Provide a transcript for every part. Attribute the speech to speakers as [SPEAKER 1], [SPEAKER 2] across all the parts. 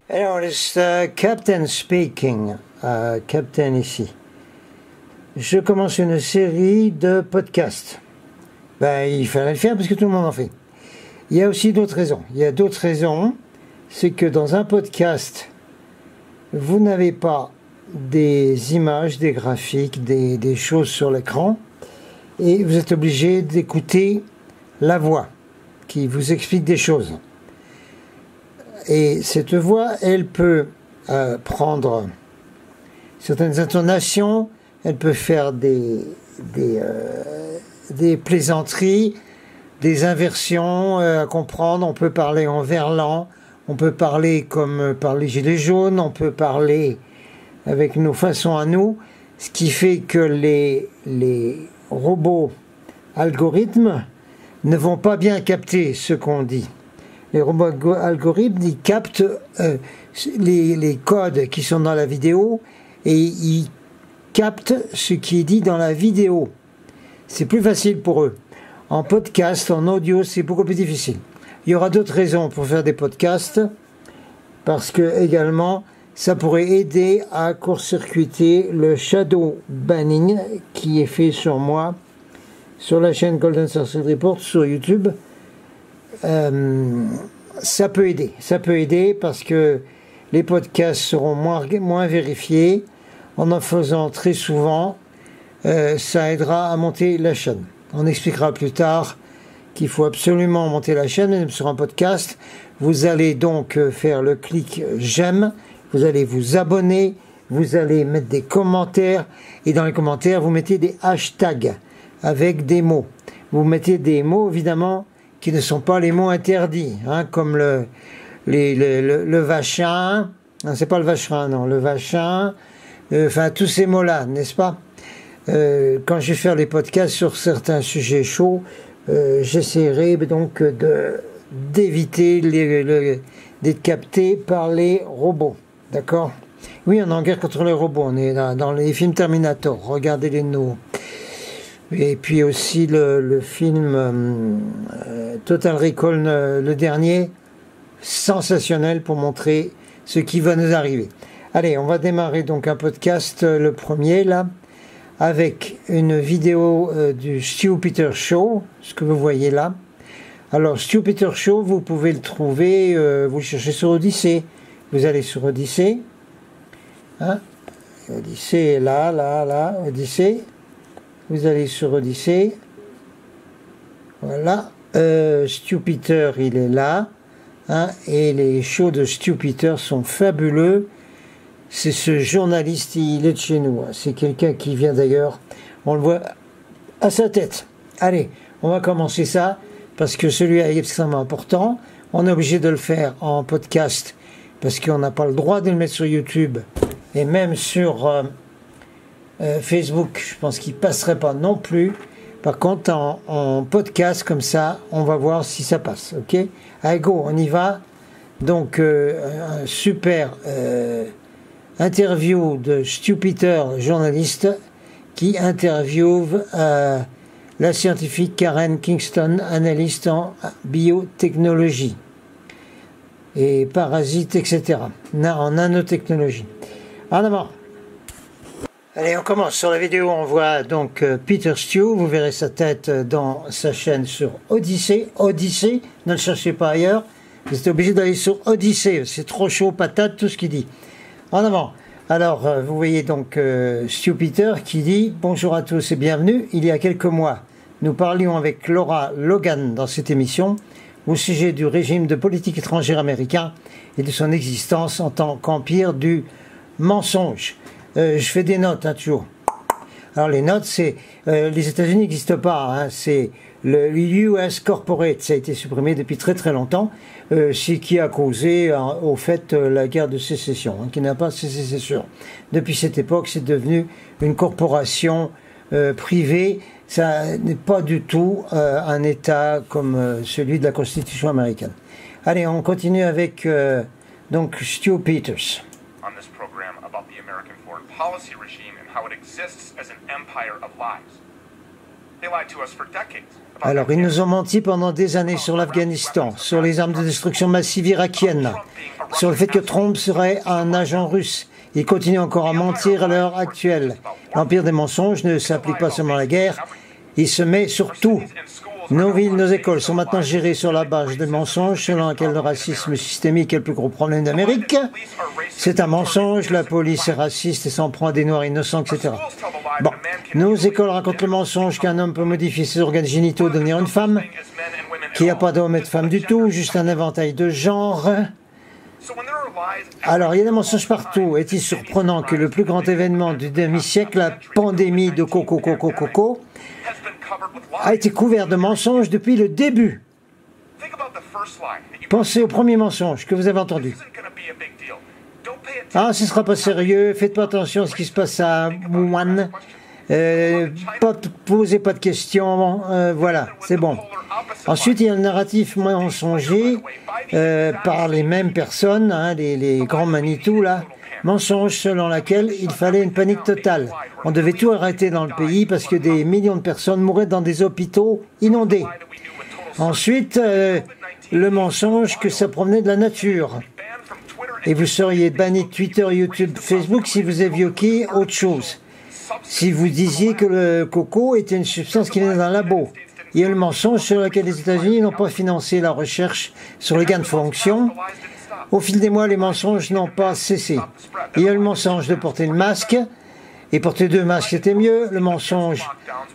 [SPEAKER 1] Alors, it's Captain speaking, Captain ici. Je commence une série de podcasts. Ben, il fallait le faire parce que tout le monde en fait. Il y a aussi d'autres raisons. Il y a d'autres raisons, c'est que dans un podcast, vous n'avez pas des images, des graphiques, des choses sur l'écran, et vous êtes obligé d'écouter la voix qui vous explique des choses. Et cette voix, elle peut prendre certaines intonations, elle peut faire des plaisanteries, des inversions à comprendre. On peut parler en verlan, on peut parler comme par les gilets jaunes, on peut parler avec nos façons à nous, ce qui fait que les robots algorithmes ne vont pas bien capter ce qu'on dit. Les robots algorithmes, ils captent les codes qui sont dans la vidéo et ils captent ce qui est dit dans la vidéo. C'est plus facile pour eux. En podcast, en audio, c'est beaucoup plus difficile. Il y aura d'autres raisons pour faire des podcasts, parce que également, ça pourrait aider à court-circuiter le shadow banning qui est fait sur moi, sur la chaîne Golden Circle Report, sur YouTube. Ça peut aider parce que les podcasts seront moins vérifiés. En faisant très souvent, ça aidera à monter la chaîne. On expliquera plus tard qu'il faut absolument monter la chaîne, même sur un podcast. Vous allez donc faire le clic j'aime, vous allez vous abonner, vous allez mettre des commentaires, et dans les commentaires, vous mettez des hashtags avec des mots. Vous mettez des mots, évidemment, qui ne sont pas les mots interdits, hein, comme le vachin, non, c'est pas le vacherin, non, le vachin, enfin tous ces mots-là, n'est-ce pas? Quand je vais faire les podcasts sur certains sujets chauds, j'essaierai donc d'éviter d'être capté par les robots, d'accord? Oui, on est en guerre contre les robots, on est dans les films Terminator, regardez-les nous. Et puis aussi le film Total Recall, le dernier, sensationnel pour montrer ce qui va nous arriver. Allez, on va démarrer donc un podcast, le premier là, avec une vidéo du Stu Peters Show, ce que vous voyez là. Alors, Stu Peters Show, vous pouvez le trouver, vous le cherchez sur Odyssée. Vous allez sur Odyssée. Hein? Odyssée est là, Odyssée. Vous allez sur Odyssée. Voilà. Stu Peters, il est là. Hein? Et les shows de Stu Peters sont fabuleux. C'est ce journaliste, il est de chez nous. C'est quelqu'un qui vient d'ailleurs, on le voit à sa tête. Allez, on va commencer ça, parce que celui-là est extrêmement important. On est obligé de le faire en podcast, parce qu'on n'a pas le droit de le mettre sur YouTube. Et même sur Facebook, je pense qu'il ne passerait pas non plus. Par contre, en podcast comme ça, on va voir si ça passe. Ok? Allez, go, on y va. Donc, un super... interview de Stu Peters, journaliste, qui interviewe la scientifique Karen Kingston, analyste en biotechnologie et parasites, etc., en nanotechnologie. En avant. Allez, on commence. Sur la vidéo, on voit donc Peter Stu. Vous verrez sa tête dans sa chaîne sur Odyssée. Odyssée, ne le cherchez pas ailleurs. Vous êtes obligé d'aller sur Odyssée. C'est trop chaud, patate, tout ce qu'il dit. En avant. Alors, vous voyez donc Stu Peters qui dit « Bonjour à tous et bienvenue. Il y a quelques mois, nous parlions avec Laura Logan dans cette émission au sujet du régime de politique étrangère américain et de son existence en tant qu'empire du mensonge. » Je fais des notes, hein, toujours. Alors, les notes, c'est... les États-Unis n'existent pas, hein, c'est... Le US Corporate, ça a été supprimé depuis très très longtemps, ce qui a causé au fait la guerre de sécession, hein, qui n'a pas cessé, c'est sûr. Depuis cette époque, c'est devenu une corporation privée. Ça n'est pas du tout un État comme celui de la Constitution américaine. Allez, on continue avec donc Stu Peters.
[SPEAKER 2] On this program about the American foreign policy regime and how it exists as an empire of lies.
[SPEAKER 1] Alors, ils nous ont menti pendant des années sur l'Afghanistan, sur les armes de destruction massive irakiennes, sur le fait que Trump serait un agent russe. Ils continuent encore à mentir à l'heure actuelle. L'empire des mensonges ne s'applique pas seulement à la guerre, il se met sur tout. Nos villes, nos écoles sont maintenant gérées sur la base de mensonges selon lequel le racisme systémique est le plus gros problème d'Amérique. C'est un mensonge, la police est raciste et s'en prend à des noirs innocents, etc. Bon, nos écoles racontent le mensonge qu'un homme peut modifier ses organes génitaux, devenir une femme, qu'il n'y a pas d'homme et de femme du tout, juste un éventail de genres. Alors, il y a des mensonges partout. Est-il surprenant que le plus grand événement du demi-siècle, la pandémie de coco, a été couvert de mensonges depuis le début? Pensez au premier mensonge que vous avez entendu. Ah, ce ne sera pas sérieux, faites pas attention à ce qui se passe à Wuhan. Posez pas de questions, voilà, c'est bon. Ensuite, il y a le narratif mensonger par les mêmes personnes, hein, les grands Manitou, là, mensonge selon lequel il fallait une panique totale. On devait tout arrêter dans le pays parce que des millions de personnes mouraient dans des hôpitaux inondés. Ensuite, le mensonge que ça provenait de la nature. Et vous seriez banni de Twitter, YouTube, Facebook si vous évoquiez autre chose. Si vous disiez que le coco était une substance qui venait d'un labo. Il y a le mensonge sur lequel les États-Unis n'ont pas financé la recherche sur les gains de fonction. Au fil des mois, les mensonges n'ont pas cessé. Il y a le mensonge de porter le masque, et porter 2 masques c'était mieux. Le mensonge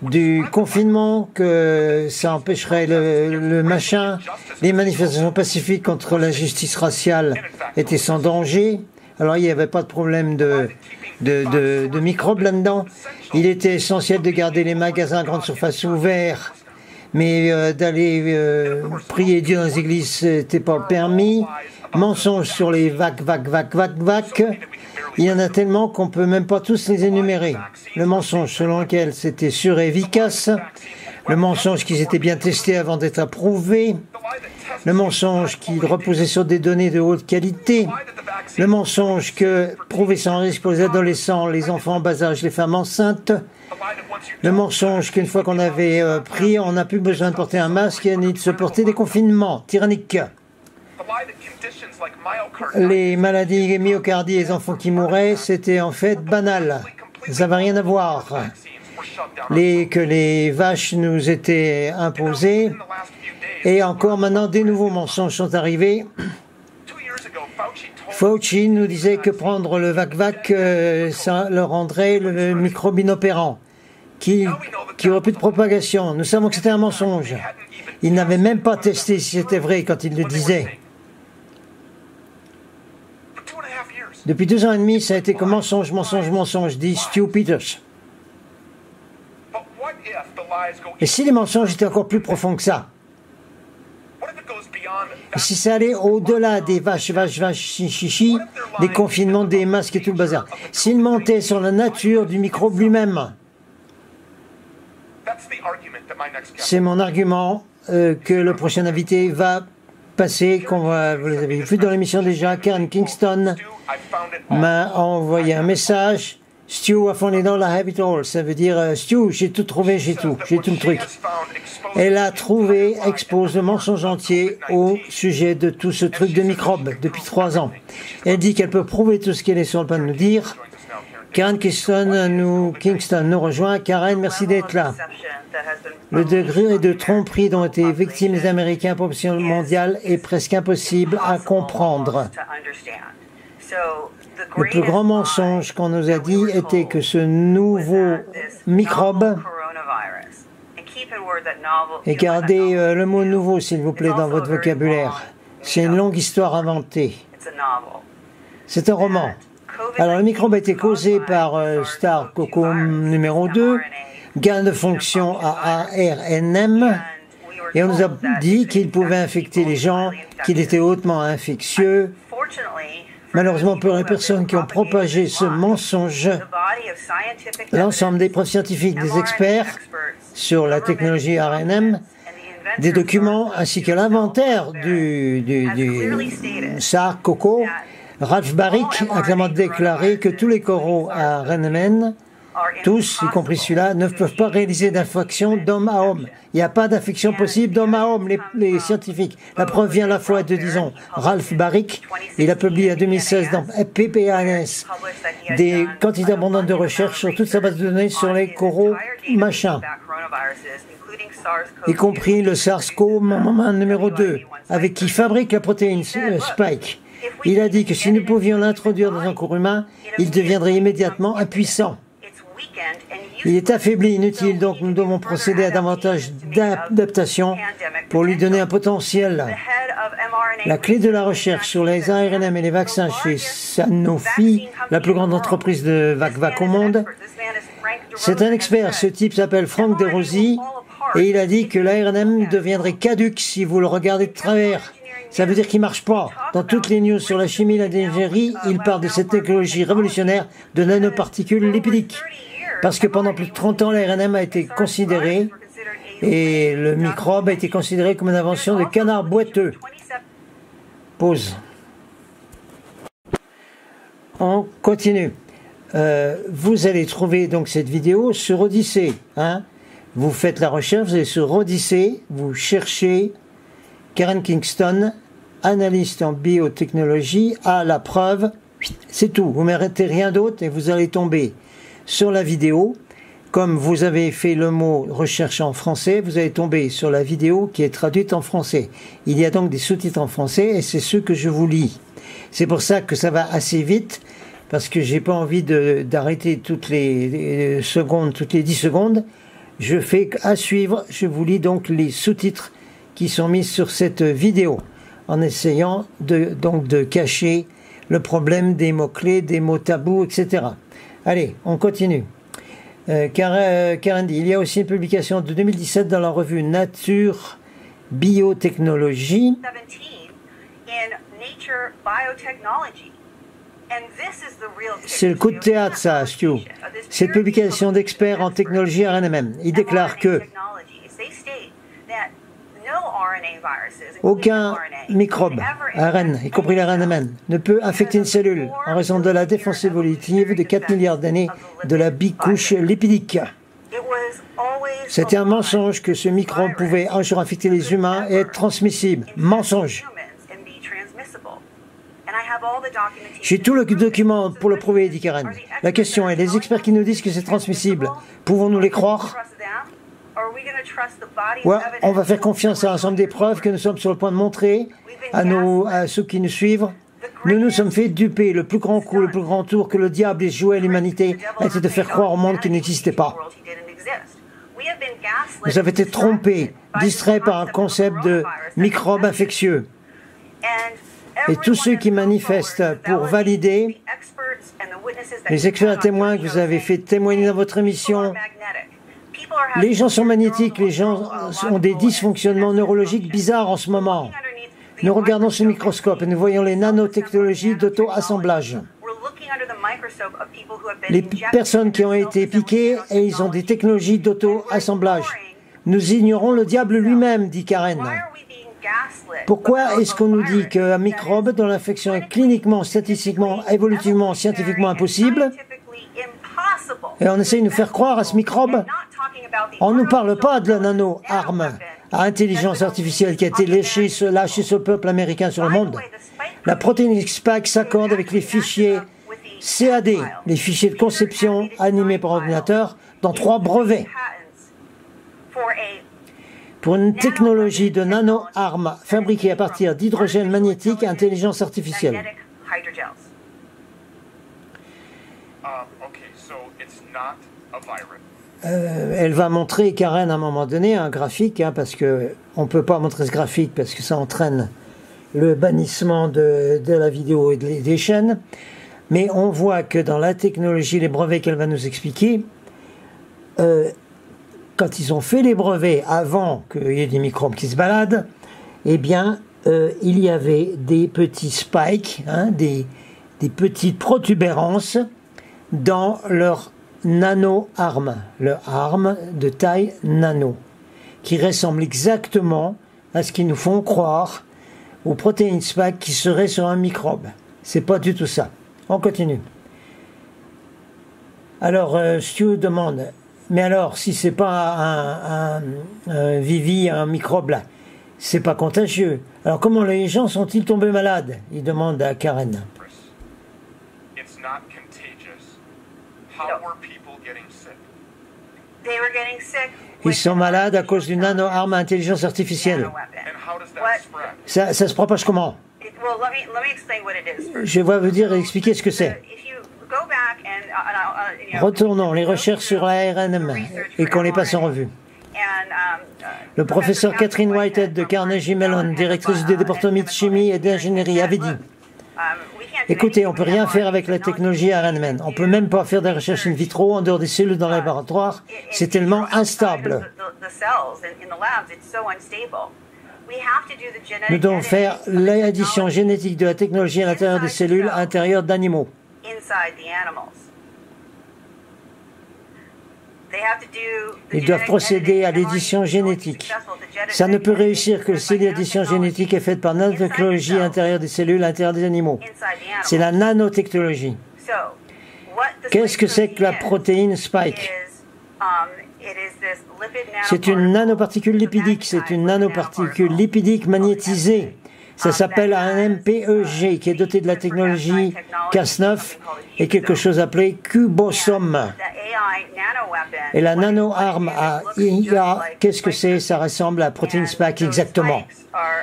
[SPEAKER 1] du confinement, que ça empêcherait le machin. Les manifestations pacifiques contre l'injustice raciale étaient sans danger. Alors il n'y avait pas de problème de microbes là-dedans. Il était essentiel de garder les magasins à grande surface ouverts, mais d'aller prier Dieu dans les églises, n'était pas permis. Mensonges sur les vagues. Il y en a tellement qu'on ne peut même pas tous les énumérer. Le mensonge selon lequel c'était sûr et efficace. Le mensonge qu'ils étaient bien testés avant d'être approuvés. Le mensonge qu'ils reposaient sur des données de haute qualité. Le mensonge que prouver sans risque pour les adolescents, les enfants en bas âge, les femmes enceintes. Le mensonge qu'une fois qu'on avait pris, on n'a plus besoin de porter un masque ni de se porter des confinements tyranniques. Les maladies myocardies et les enfants qui mouraient, c'était en fait banal. Ça n'avait rien à voir. Que les vaches nous étaient imposées. Et encore maintenant, des nouveaux mensonges sont arrivés. Fauci nous disait que prendre le vac-vac, ça le rendrait le microbe inopérant, qui aurait plus de propagation. Nous savons que c'était un mensonge. Il n'avait même pas testé si c'était vrai quand il le disait. Depuis 2 ans et demi, ça a été comme mensonge, dit Stu Peters. Et si les mensonges étaient encore plus profonds que ça? Et si ça allait au-delà des vaches, chichi, des confinements, des masques et tout le bazar? S'il mentait sur la nature du microbe lui-même? C'est mon argument que le prochain invité va passer, vous l'avez vu dans l'émission déjà. Karen Kingston m'a envoyé un message. Stu a fondé dans la Habit All. Ça veut dire, Stu, j'ai tout trouvé, j'ai tout le truc. Elle a trouvé, expose le mensonge entier au sujet de tout ce truc de microbes depuis 3 ans. Elle dit qu'elle peut prouver tout ce qu'elle est sur le point de nous dire. Karen Kingston nous rejoint. Karen, merci d'être là. Le degré de tromperie dont ont été victimes les Américains, la population mondiale, est presque impossible à comprendre. Le plus grand mensonge qu'on nous a dit était que ce nouveau microbe, et gardez le mot nouveau s'il vous plaît dans votre vocabulaire, c'est une longue histoire inventée. C'est un roman. Alors le microbe a été causé par Star Coco numéro 2, gain de fonction à ARNM, et on nous a dit qu'il pouvait infecter les gens, qu'il était hautement infectieux. Malheureusement, pour les personnes qui ont propagé ce mensonge, l'ensemble des preuves scientifiques, des experts sur la technologie ARNM, des documents ainsi que l'inventaire du SARS-CoV, Ralph Baric a clairement déclaré que tous les coraux ARNM tous, y compris celui-là, ne peuvent pas réaliser d'infection d'homme à homme. Il n'y a pas d'infection possible d'homme à homme, les scientifiques. La preuve vient à la fois de, disons, Ralph Baric. Il a publié en 2016 dans PPNAS des quantités abondantes de recherches sur toute sa base de données sur les coraux machins, y compris le SARS-CoV numéro 2, avec qui fabrique la protéine Spike. Il a dit que si nous pouvions l'introduire dans un corps humain, il deviendrait immédiatement impuissant. Il est affaibli, inutile, donc nous devons procéder à davantage d'adaptation pour lui donner un potentiel. La clé de la recherche sur les ARNM et les vaccins chez Sanofi, la plus grande entreprise de vac au monde, c'est un expert. Ce type s'appelle Frank De Rossi et il a dit que l'ARNM deviendrait caduque si vous le regardez de travers. Ça veut dire qu'il ne marche pas. Dans toutes les news sur la chimie et l'ingénierie, il parle de cette technologie révolutionnaire de nanoparticules lipidiques. Parce que pendant plus de 30 ans, l'ARNM a été considéré, et le microbe a été considéré comme une invention de canard boiteux. Pause. On continue. Vous allez trouver donc cette vidéo sur Odyssée. Hein. Vous faites la recherche, vous allez sur Odyssée, vous cherchez Karen Kingston, analyste en biotechnologie, à la preuve. C'est tout. Vous ne mettez rien d'autre et vous allez tomber sur la vidéo. Comme vous avez fait le mot recherche en français, vous allez tomber sur la vidéo qui est traduite en français. Il y a donc des sous-titres en français et c'est ceux que je vous lis. C'est pour ça que ça va assez vite, parce que j'ai pas envie d'arrêter toutes les secondes, toutes les 10 secondes. Je fais à suivre, je vous lis donc les sous-titres qui sont mis sur cette vidéo, en essayant de cacher le problème des mots-clés, des mots tabous, etc. Allez, on continue. Karen dit, il y a aussi une publication de 2017 dans la revue Nature Biotechnologie. C'est le coup de théâtre, ça, Stu. Cette publication d'experts en technologie RNMM. Il déclare que aucun microbe, ARN, y compris l'RNMM, ne peut infecter une cellule en raison de la défense évolutive de 4 milliards d'années de la bicouche lipidique. C'était un mensonge que ce microbe pouvait un jour infecter les humains et être transmissible. Mensonge. J'ai tout le document pour le prouver, dit Karen. La question est, les experts qui nous disent que c'est transmissible, pouvons-nous les croire? Ouais, on va faire confiance à l'ensemble des preuves que nous sommes sur le point de montrer à ceux qui nous suivent. Nous nous sommes fait duper. Le plus grand coup, le plus grand tour que le diable ait joué à l'humanité a été de faire croire au monde qu'il n'existait pas. Vous avez été trompés, distraits par un concept de microbe infectieux. Et tous ceux qui manifestent pour valider, les experts témoins que vous avez fait témoigner dans votre émission, les gens sont magnétiques, les gens ont des dysfonctionnements neurologiques bizarres en ce moment. Nous regardons ce microscope et nous voyons les nanotechnologies d'auto-assemblage. Les personnes qui ont été piquées et ils ont des technologies d'auto-assemblage. Nous ignorons le diable lui-même, dit Karen. Pourquoi est-ce qu'on nous dit qu'un microbe dont l'infection est cliniquement, statistiquement, évolutivement, scientifiquement impossible, et on essaye de nous faire croire à ce microbe? On ne nous parle pas de la nano-arme à intelligence artificielle qui a été lâchée sur le peuple américain sur le monde. La protéine Spike s'accorde avec les fichiers CAD, les fichiers de conception animés par ordinateur, dans 3 brevets. Pour une technologie de nano-arme fabriquée à partir d'hydrogène magnétique et intelligence artificielle. Elle va montrer, Karen, à un moment donné, un graphique, hein, parce qu'on ne peut pas montrer ce graphique parce que ça entraîne le bannissement de la vidéo et des chaînes. Mais on voit que dans la technologie, les brevets qu'elle va nous expliquer, quand ils ont fait les brevets avant qu'il y ait des microbes qui se baladent, eh bien, il y avait des petits spikes, hein, des petites protubérances dans leur nano-arme, leur arme de taille nano, qui ressemble exactement à ce qu'ils nous font croire aux protéines spike qui seraient sur un microbe. C'est pas du tout ça. On continue. Alors, Stu demande, mais alors, si c'est pas un Vivi, un microbe là, c'est pas contagieux. Alors, comment les gens sont-ils tombés malades? Il demande à Karen.
[SPEAKER 2] It's not contagious. How were people getting sick?
[SPEAKER 3] They were getting sick.
[SPEAKER 1] Ils sont malades à cause d'une nano-arme à intelligence artificielle.
[SPEAKER 2] And how does that spread?
[SPEAKER 1] Ça se propage comment?
[SPEAKER 3] Well, let me explain what it is first.
[SPEAKER 1] Je vais vous dire et expliquer ce que c'est.
[SPEAKER 3] If you go back and
[SPEAKER 1] Retournons les recherches sur l'ARNM et qu'on les passe en revue. Le professeur Catherine Whitehead de Carnegie Mellon, directrice du département de chimie et d'ingénierie, avait dit: écoutez, on ne peut rien faire avec la technologie ARNM. On ne peut même pas faire des recherches in vitro en dehors des cellules dans le laboratoire. C'est tellement instable. Nous devons faire l'addition génétique de la technologie à l'intérieur des cellules, à l'intérieur d'animaux. Ils doivent procéder à l'édition génétique. Ça ne peut réussir que si l'édition génétique est faite par nanotechnologie à l'intérieur des cellules, à l'intérieur des animaux. C'est la nanotechnologie. Qu'est-ce que c'est que la protéine spike? C'est une nanoparticule lipidique, c'est une nanoparticule lipidique magnétisée. Ça s'appelle un MPEG qui est doté de la technologie Cas9 et quelque chose appelé cubosome. Et la nano-arme à IA, qu'est-ce que c'est? Ça ressemble à la protéine spike exactement.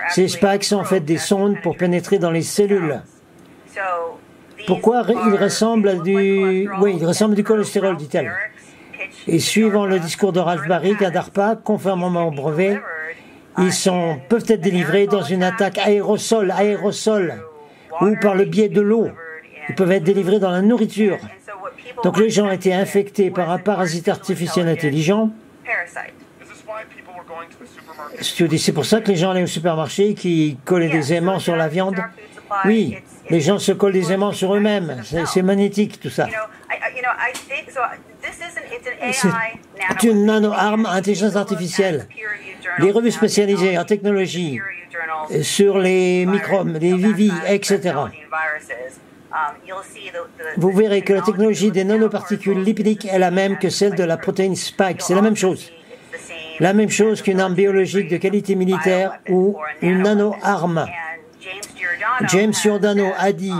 [SPEAKER 1] Ces spikes sont en fait des sondes pour pénétrer dans les cellules. Pourquoi il ressemble à du... Oui, il ressemble à du cholestérol, dit-elle. Et suivant le discours de Ralph Baric à DARPA, conformément au brevet, ils peuvent être délivrés dans une attaque aérosol, ou par le biais de l'eau. Ils peuvent être délivrés dans la nourriture. Donc les gens étaient infectés par un parasite artificiel intelligent. C'est pour ça que les gens allaient au supermarché qui collaient des aimants sur la viande. Oui, les gens se collent des aimants sur eux-mêmes. C'est magnétique tout ça. C'est une nano-arme à intelligence artificielle. Les revues spécialisées en technologie, sur les microbes, les Vivi, etc. Vous verrez que la technologie des nanoparticules lipidiques est la même que celle de la protéine spike. C'est la même chose. La même chose qu'une arme biologique de qualité militaire ou une nano-arme. James Giordano a dit: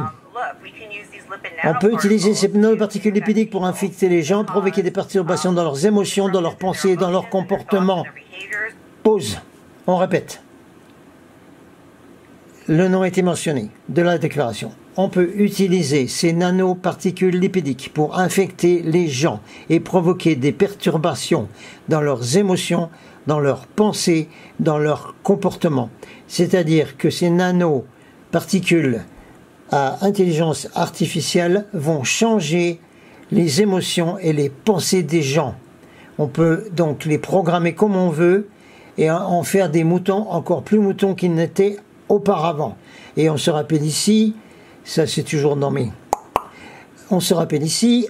[SPEAKER 1] on peut utiliser ces nanoparticules lipidiques pour infecter les gens, provoquer des perturbations dans leurs émotions, dans leurs pensées, dans leur comportement. Pause. On répète. Le nom a été mentionné de la déclaration. On peut utiliser ces nanoparticules lipidiques pour infecter les gens et provoquer des perturbations dans leurs émotions, dans leurs pensées, dans leur comportement. C'est-à-dire que ces nanoparticules à intelligence artificielle vont changer les émotions et les pensées des gens. On peut donc les programmer comme on veut et en faire des moutons encore plus moutons qu'ils n'étaient auparavant. Et on se rappelle ici, ça c'est toujours dans mes... On se rappelle ici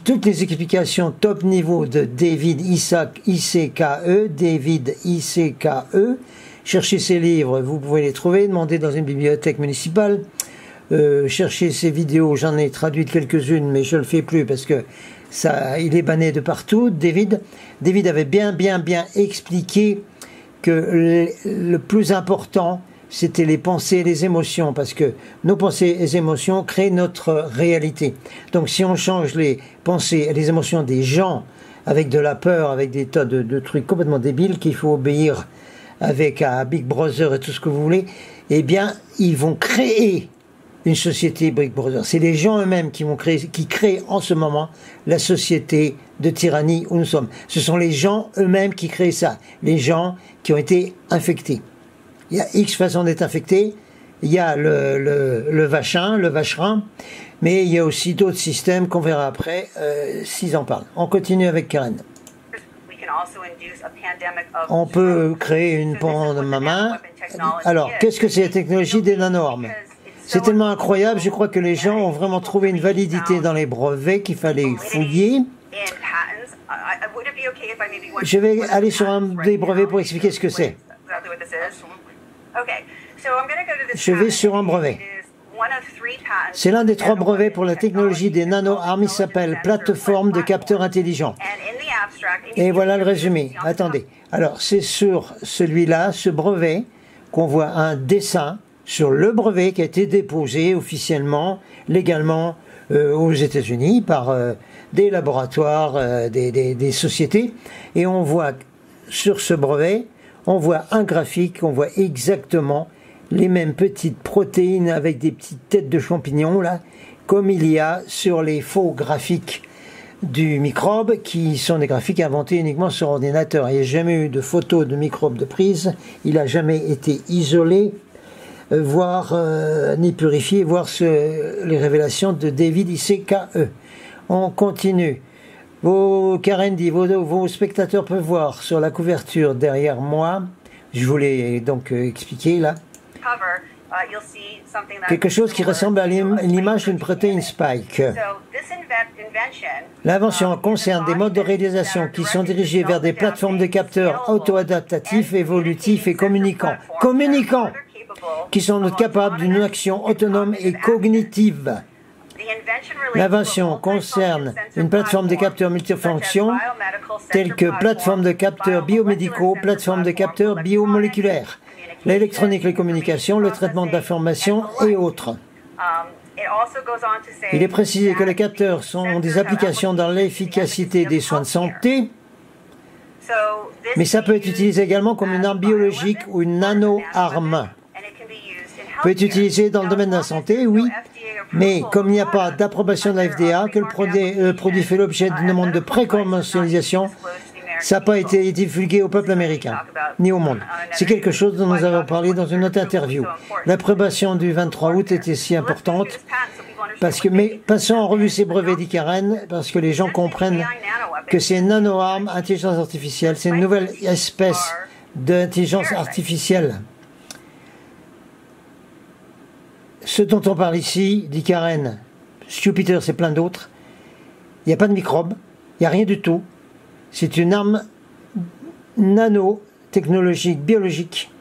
[SPEAKER 1] toutes les explications top niveau de David ICKE, David ICKE. Cherchez ses livres, vous pouvez les trouver, demandez dans une bibliothèque municipale. Cherchez ses vidéos, j'en ai traduit quelques-unes, mais je ne le fais plus parce que il est banné de partout. David avait bien expliqué que le plus important, c'était les pensées et les émotions, parce que nos pensées et les émotions créent notre réalité. Donc si on change les pensées et les émotions des gens avec de la peur, avec des tas de trucs complètement débiles qu'il faut obéir avec à Big Brother et tout ce que vous voulez, eh bien, ils vont créer une société Big Brother. C'est les gens eux-mêmes qui créent en ce moment la société de tyrannie où nous sommes. Ce sont les gens eux-mêmes qui créent ça. Les gens qui ont été infectés. Il y a X façons d'être infectés. Il y a le vacherin, mais il y a aussi d'autres systèmes qu'on verra après s'ils en parlent. On continue avec Karen. On peut créer une pandémie. Alors, qu'est-ce que c'est la technologie des nano-armes? C'est tellement incroyable, je crois que les gens ont vraiment trouvé une validité dans les brevets qu'il fallait fouiller. Je vais aller sur un des brevets pour expliquer ce que c'est. Je vais sur un brevet. C'est l'un des 3 brevets pour la technologie des nano-armes. Il s'appelle plateforme de capteurs intelligents. Et voilà le résumé. Attendez. Alors, c'est sur celui-là, ce brevet, qu'on voit un dessin sur le brevet qui a été déposé officiellement, légalement, aux États-Unis par des laboratoires, des sociétés. Et on voit sur ce brevet, on voit un graphique, on voit exactement les mêmes petites protéines avec des petites têtes de champignons, là, comme il y a sur les faux graphiques du microbe, qui sont des graphiques inventés uniquement sur ordinateur. Il n'y a jamais eu de photo de microbe de prise, il n'a jamais été isolé, voire ni purifié, voir les révélations de David ICKE. On continue. Karen dit, vos spectateurs peuvent voir sur la couverture derrière moi, je voulais donc expliquer là, quelque chose qui ressemble à l'image d'une protéine spike. L'invention concerne des modes de réalisation qui sont dirigés vers des plateformes de capteurs auto-adaptatifs, évolutifs et communicants. Communicants qui sont capables d'une action autonome et cognitive. L'invention concerne une plateforme de capteurs multifonctions telles que plateforme de capteurs biomédicaux, plateforme de capteurs biomoléculaires, l'électronique, les communications, le traitement de l'information et autres. Il est précisé que les capteurs ont des applications dans l'efficacité des soins de santé, mais ça peut être utilisé également comme une arme biologique ou une nano-arme. Peut être utilisé dans le domaine de la santé, oui, mais comme il n'y a pas d'approbation de la FDA, que le produit fait l'objet d'une demande de pré-commercialisation, ça n'a pas été divulgué au peuple américain, ni au monde. C'est quelque chose dont nous avons parlé dans une autre interview. L'approbation du 23 août était si importante, mais passons en revue ces brevets, dit Karen, parce que les gens comprennent que c'est une nano-arme, intelligence artificielle, c'est une nouvelle espèce d'intelligence artificielle. Ce dont on parle ici, dit Karen, Jupiter, c'est plein d'autres, il n'y a pas de microbes, il n'y a rien du tout. C'est une arme nanotechnologique, biologique,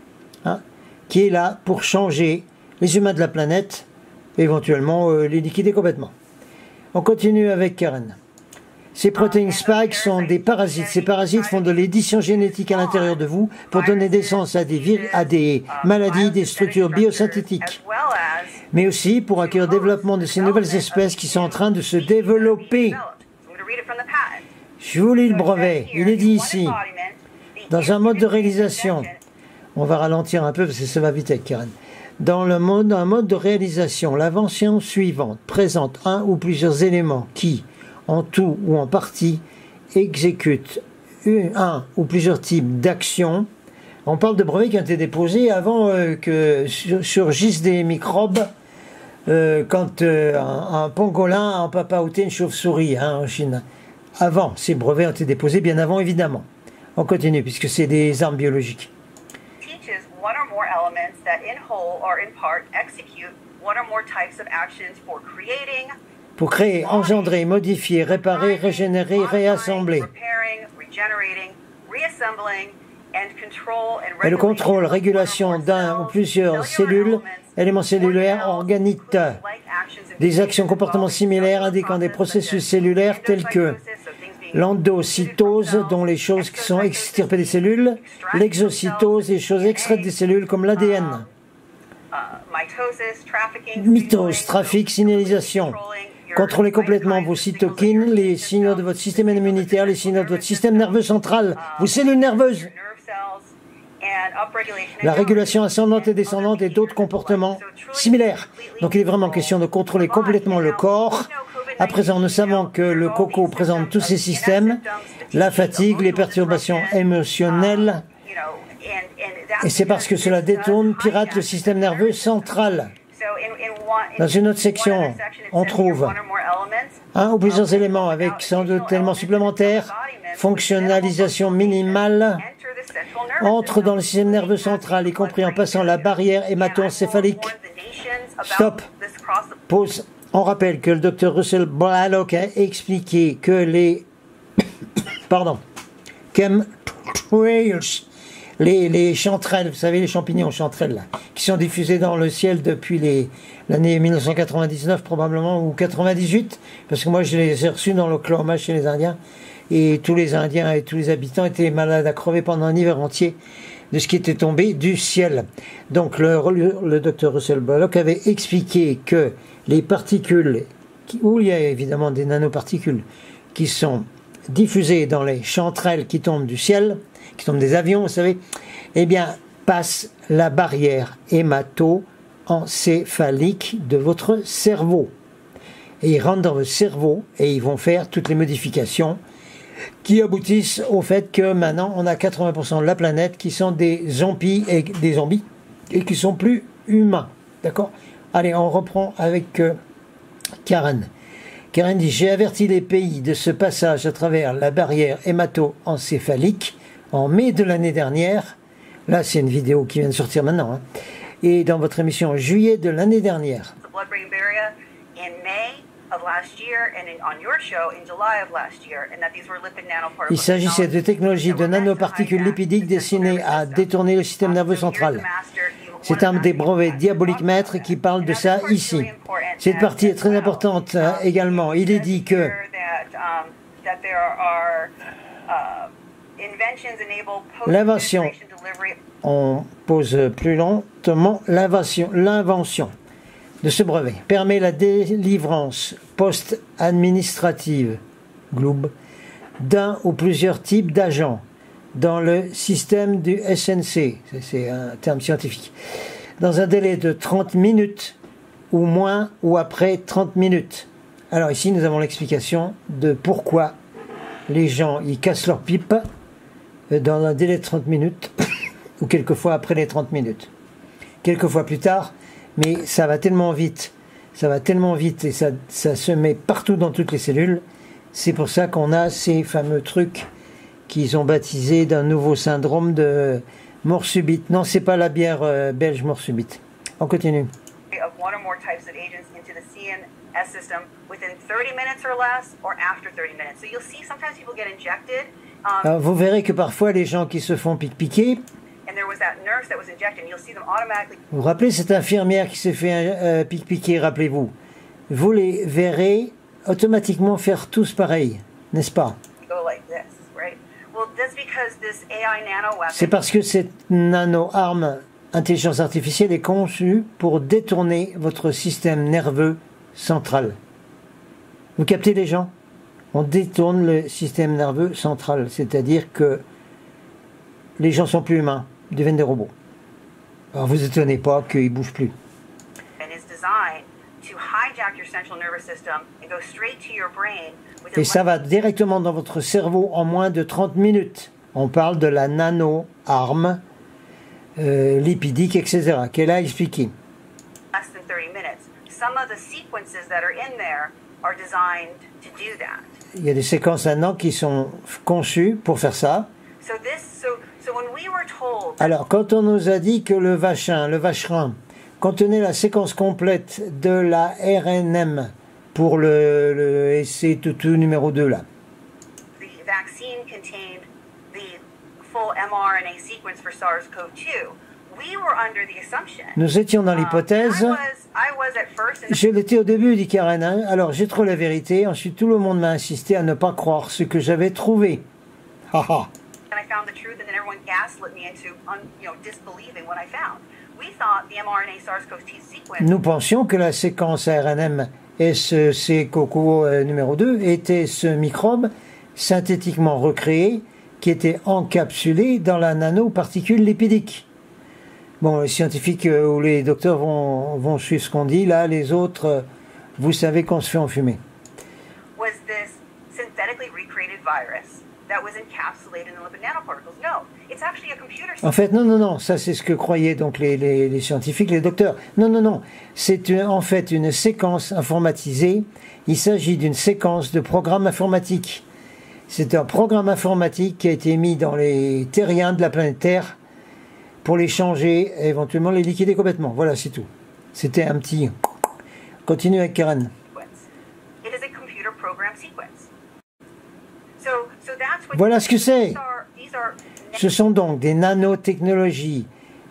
[SPEAKER 1] hein, qui est là pour changer les humains de la planète, et éventuellement les liquider complètement. On continue avec Karen. Ces protéines spike sont des parasites. Ces parasites font de l'édition génétique à l'intérieur de vous pour donner naissance à des maladies, des structures biosynthétiques, mais aussi pour accueillir le développement de ces nouvelles espèces qui sont en train de se développer. Je vous lis le brevet, il est dit ici, dans un mode de réalisation, on va ralentir un peu parce que ça va vite avec Karen, dans un mode de réalisation, l'invention suivante présente un ou plusieurs éléments qui, en tout ou en partie, exécutent un ou plusieurs types d'actions. On parle de brevets qui ont été déposés avant que surgissent des microbes, quand un pangolin a empapaouté une chauve-souris en Chine. Avant, ces brevets ont été déposés bien avant, évidemment. On continue, puisque c'est des armes biologiques. Pour créer, engendrer, modifier, réparer, régénérer, réassembler. Et le contrôle, régulation d'un ou plusieurs cellules, éléments cellulaires, organites. Des actions comportements similaires indiquant des processus cellulaires tels que l'endocytose, dont les choses qui sont extirpées des cellules, l'exocytose, les choses extraites des cellules comme l'ADN. Mitose, trafic, signalisation. Contrôlez complètement vos cytokines, les signaux de votre système immunitaire, les signaux de votre système nerveux central, vos cellules nerveuses. La régulation ascendante et descendante et d'autres comportements similaires. Donc il est vraiment question de contrôler complètement le corps. À présent, nous savons que le coco présente tous ces systèmes, la fatigue, les perturbations émotionnelles, et c'est parce que cela détourne, pirate le système nerveux central. Dans une autre section, on trouve un ou plusieurs éléments avec sans doute éléments supplémentaires, fonctionnalisation minimale, entre dans le système nerveux central, y compris en passant la barrière hémato-encéphalique. Stop. Pause. On rappelle que le Dr Russell Blaylock a expliqué que les chemtrails, les chanterelles, vous savez, les champignons chanterelles, là, qui sont diffusés dans le ciel depuis l'année 1999 probablement, ou 98, parce que moi je les ai reçus dans l'Oklahoma chez les Indiens, et tous les Indiens et tous les habitants étaient malades à crever pendant un hiver entier de ce qui était tombé du ciel. Donc le docteur Russell Bullock avait expliqué que les particules, où il y a évidemment des nanoparticules, qui sont diffusées dans les chanterelles qui tombent du ciel, qui tombent des avions, vous savez, eh bien, passent la barrière hémato-encéphalique de votre cerveau. Et ils rentrent dans votre cerveau et ils vont faire toutes les modifications qui aboutissent au fait que maintenant on a 80% de la planète qui sont des zombies et qui sont plus humains. D'accord? Allez, on reprend avec Karen. Karen dit: j'ai averti les pays de ce passage à travers la barrière hémato-encéphalique en mai de l'année dernière. Là, c'est une vidéo qui vient de sortir maintenant. Hein. Et dans votre émission en juillet de l'année dernière. Il s'agissait de technologies de nanoparticules lipidiques destinées à détourner le système nerveux central. C'est un des brevets diaboliques maîtres qui parle de ça ici. Cette partie est très importante également. Il est dit que l'invention, on pose plus lentement, l'invention de ce brevet permet la délivrance post-administrative d'un ou plusieurs types d'agents dans le système du SNC, c'est un terme scientifique, dans un délai de 30 minutes ou moins ou après 30 minutes. Alors ici nous avons l'explication de pourquoi les gens ils cassent leur pipe dans un délai de 30 minutes ou quelquefois après les 30 minutes. Quelquefois plus tard, mais ça va tellement vite et ça se met partout dans toutes les cellules. C'est pour ça qu'on a ces fameux trucs qu'ils ont baptisés d'un nouveau syndrome de mort subite. Non, c'est pas la bière belge mort subite. On continue. Alors, vous verrez que parfois les gens qui se font piquer. Vous vous rappelez cette infirmière qui s'est fait piquer, rappelez-vous. Vous les verrez automatiquement faire tous pareil, n'est-ce pas? C'est parce que cette nano-arme intelligence artificielle est conçue pour détourner votre système nerveux central. Vous captez les gens? On détourne le système nerveux central, c'est-à-dire que les gens sont plus humains, deviennent des robots. Alors vous étonnez pas qu'ils ne bougent plus. Et ça va directement dans votre cerveau en moins de 30 minutes. On parle de la nano-arme lipidique, etc., qu'elle a expliqué. Il y a des séquences maintenant qui sont conçues pour faire ça. Alors, quand on nous a dit que le vacherin, contenait la séquence complète de la RNM pour le essai toutou numéro 2 là. Nous étions dans l'hypothèse, je l'étais au début, dit Karen, hein. Alors j'ai trouvé la vérité, ensuite tout le monde m'a insisté à ne pas croire ce que j'avais trouvé. Haha. Nous pensions que la séquence ARNM SC-CoCo numéro 2 était ce microbe synthétiquement recréé qui était encapsulé dans la nanoparticule lipidique. Bon, les scientifiques ou les docteurs vont suivre ce qu'on dit, là, les autres, vous savez qu'on se fait enfumer. En fait, non, ça c'est ce que croyaient donc les scientifiques, les docteurs. Non, c'est en fait une séquence informatisée. Il s'agit d'une séquence de programme informatique. C'est un programme informatique qui a été mis dans les terriens de la planète Terre pour les changer et éventuellement les liquider complètement. Voilà, c'est tout. C'était un petit... Continue avec Karen. Voilà ce que c'est. Ce sont donc des nanotechnologies.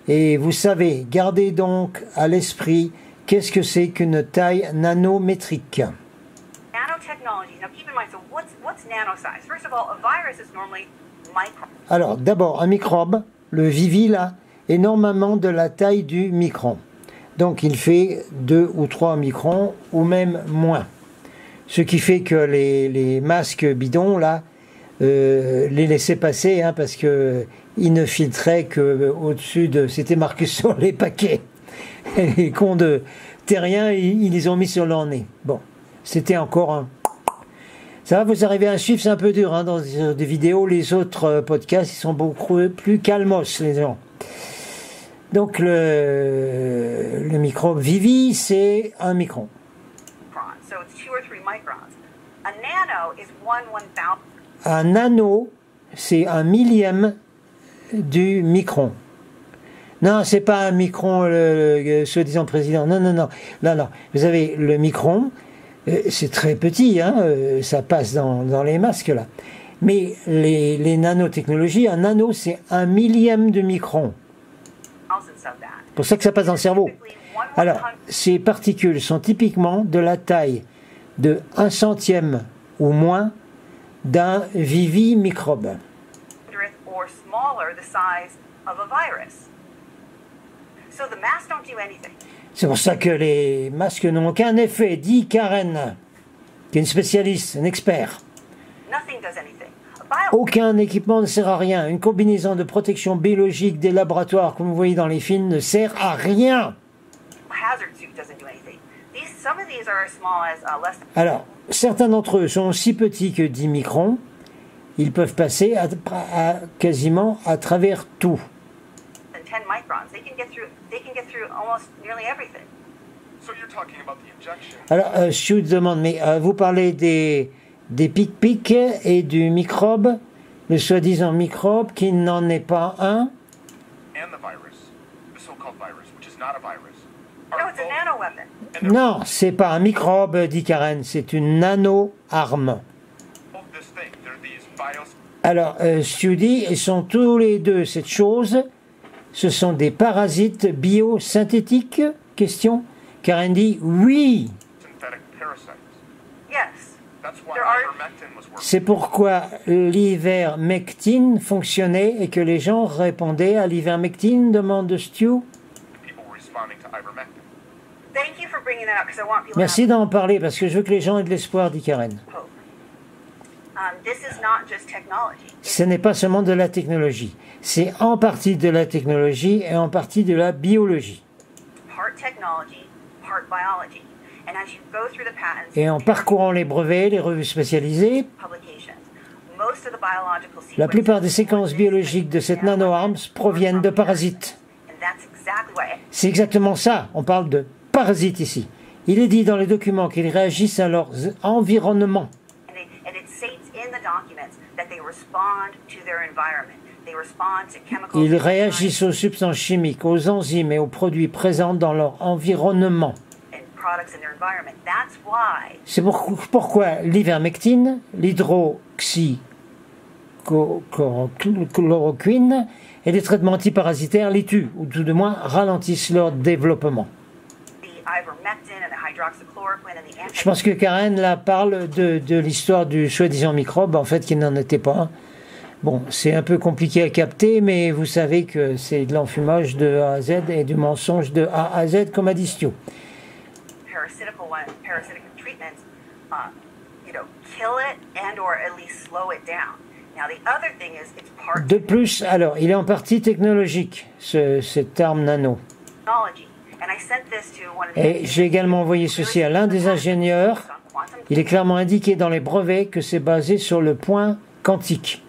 [SPEAKER 1] Et vous savez, gardez donc à l'esprit qu'est-ce que c'est qu'une taille nanométrique.
[SPEAKER 3] Nanotechnology. Now keep in mind, so what's nano size? First of all, a virus is normally micron.
[SPEAKER 1] Alors d'abord, un microbe, le vivi là, est normalement de la taille du micron. Donc il fait 2 ou 3 microns ou même moins. Ce qui fait que les masques bidons là, les laissaient passer hein, parce que ils ne filtraient que au-dessus de, c'était marqué sur les paquets. Et les cons de terriens, ils les ont mis sur leur nez. Bon, c'était encore un. Ça va, vous arrivez à suivre, c'est un peu dur hein, dans des vidéos. Les autres podcasts, ils sont beaucoup plus calmos, les gens. Donc le microbe vivi, c'est un micron.
[SPEAKER 3] So it's 2 or 3 microns. A nano is 1/1000.
[SPEAKER 1] Un nano, c'est un millième du micron. Non, c'est pas un micron, le soi-disant président. Non, non, non. Là, non. Vous avez le micron, c'est très petit, hein, ça passe dans les masques là. Mais les nanotechnologies, un nano, c'est un millième de micron. C'est pour ça que ça passe dans le cerveau. Alors, ces particules sont typiquement de la taille de 1 centième ou moins d'un vivimicrobe.
[SPEAKER 3] Or smaller the size of a virus. So the masks don't do anything.
[SPEAKER 1] C'est pour ça que les masques n'ont aucun effet, dit Karen, qui est une spécialiste, un expert.
[SPEAKER 3] Nothing does anything. A bio
[SPEAKER 1] Aucun équipement ne sert à rien. Une combinaison de protection biologique des laboratoires, comme vous voyez dans les films, ne sert à rien.
[SPEAKER 3] hazard suit doesn't do anything. Some of these are as small as less than
[SPEAKER 1] Alors, certains d'entre eux sont si petits que 10 microns. Ils peuvent passer quasiment à travers tout.
[SPEAKER 3] 10 microns. They can get through almost nearly everything.
[SPEAKER 2] So you're talking about the injection.
[SPEAKER 1] Alors, Stu demande, mais vous parlez des pic-pics et du microbe, le soi-disant microbe qui n'en est pas un.
[SPEAKER 2] And the virus, the so-called virus, which is not a virus.
[SPEAKER 3] No, it's a nano weapon.
[SPEAKER 1] Non, c'est pas un microbe, dit Karen, c'est une nano-arme.
[SPEAKER 2] Both this thing, they're these bios.
[SPEAKER 1] Alors, Stu dit, ils sont tous les deux cette chose, ce sont des parasites biosynthétiques? Question. Karen dit, oui.
[SPEAKER 2] Synthetic parasites.
[SPEAKER 3] Yes.
[SPEAKER 2] That's why
[SPEAKER 3] There are-
[SPEAKER 2] ivermectin was working.
[SPEAKER 1] C'est pourquoi l'ivermectine fonctionnait et que les gens répondaient à l'ivermectine, demande Stu.
[SPEAKER 2] People were responding to ivermectin.
[SPEAKER 3] Thank you for bringing that up because I want people
[SPEAKER 1] Merci
[SPEAKER 3] to
[SPEAKER 1] d'en parler parce que je veux que les gens aient de l'espoir, dit Karen.
[SPEAKER 3] have hope. This is not just technology. It's
[SPEAKER 1] Ce n'est pas seulement de la technologie, c'est en partie de la technologie et en partie de la biologie.
[SPEAKER 3] part technology, part biology. And as you go through the patents
[SPEAKER 1] Et en parcourant les brevets, les revues spécialisées,
[SPEAKER 3] publications, most of the biological
[SPEAKER 1] la plupart des
[SPEAKER 3] sequences
[SPEAKER 1] séquences biologiques de cette nano-arme proviennent de parasites.
[SPEAKER 3] And that's exactly why
[SPEAKER 1] C'est exactement ça, on parle de parasites ici. Il est dit dans les documents qu'ils réagissent à leur environnement.
[SPEAKER 3] and it states in the documents that they respond to their environment. They respond to chemicals.
[SPEAKER 1] Ils réagissent aux substances chimiques, aux enzymes et aux produits présents dans leur environnement.
[SPEAKER 3] and products in their environment. That's why
[SPEAKER 1] C'est pourquoi l'ivermectine, l'hydroxychloroquine et les traitements antiparasitaires les tuent, ou tout de moins ralentissent leur développement.
[SPEAKER 3] the ivermectin and the hydroxychloroquine and the
[SPEAKER 1] Je pense que Karen là parle de l'histoire du soi-disant microbe, en fait, qui n'en était pas un. Bon, c'est un peu compliqué à capter, mais vous savez que c'est de l'enfumage de A à Z et du mensonge de A à Z, comme a dit Stu.
[SPEAKER 3] parasitic treatments, kill it and or at least slow it down. Now the other thing is it's part
[SPEAKER 1] De plus, alors, il est en partie technologique, cette arme nano.
[SPEAKER 3] technology. And I sent this to one of the
[SPEAKER 1] Et j'ai également envoyé ceci à l'un des ingénieurs. Il est clairement indiqué dans les brevets que c'est basé sur le point quantique.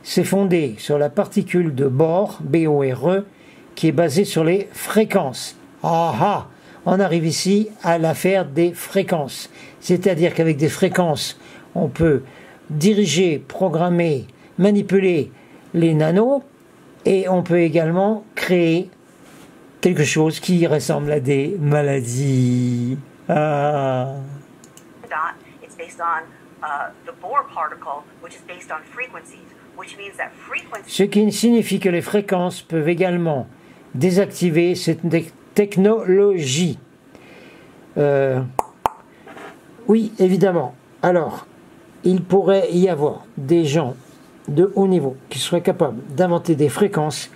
[SPEAKER 1] C'est fondé sur la particule de Bohr, B-O-R-E, qui est basée sur les fréquences. Ah ah! On arrive ici à l'affaire des fréquences. C'est-à-dire qu'avec des fréquences, on peut diriger, programmer, manipuler les nanos, et on peut également créer quelque chose qui ressemble à des maladies. Ah.
[SPEAKER 3] dot, it's based on the Bohr particle, which is based on frequencies. which means that frequency
[SPEAKER 1] Ce qui signifie que les fréquences peuvent également désactiver cette technologie. Oui, évidemment. Alors, il pourrait y avoir des gens de haut niveau qui seraient capables d'inventer des fréquences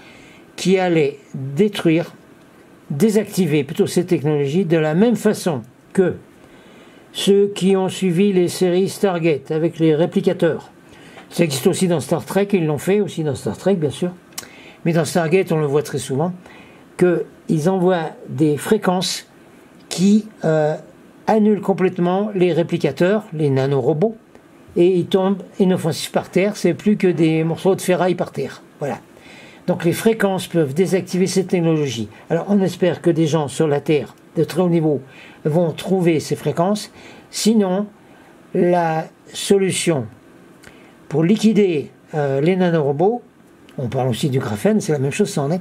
[SPEAKER 1] qui allaient détruire, désactiver plutôt ces technologies de la même façon que ceux qui ont suivi les séries Stargate avec les réplicateurs. Ça existe aussi dans Star Trek, ils l'ont fait aussi dans Star Trek bien sûr, mais dans Stargate on le voit très souvent, qu'ils envoient des fréquences qui annulent complètement les réplicateurs, les nanorobots, et ils tombent inoffensifs par terre, c'est plus que des morceaux de ferraille par terre. Voilà. Donc les fréquences peuvent désactiver cette technologie. Alors on espère que des gens sur la Terre de très haut niveau vont trouver ces fréquences. Sinon, la solution pour liquider les nanorobots, on parle aussi du graphène, c'est la même chose, ça en est.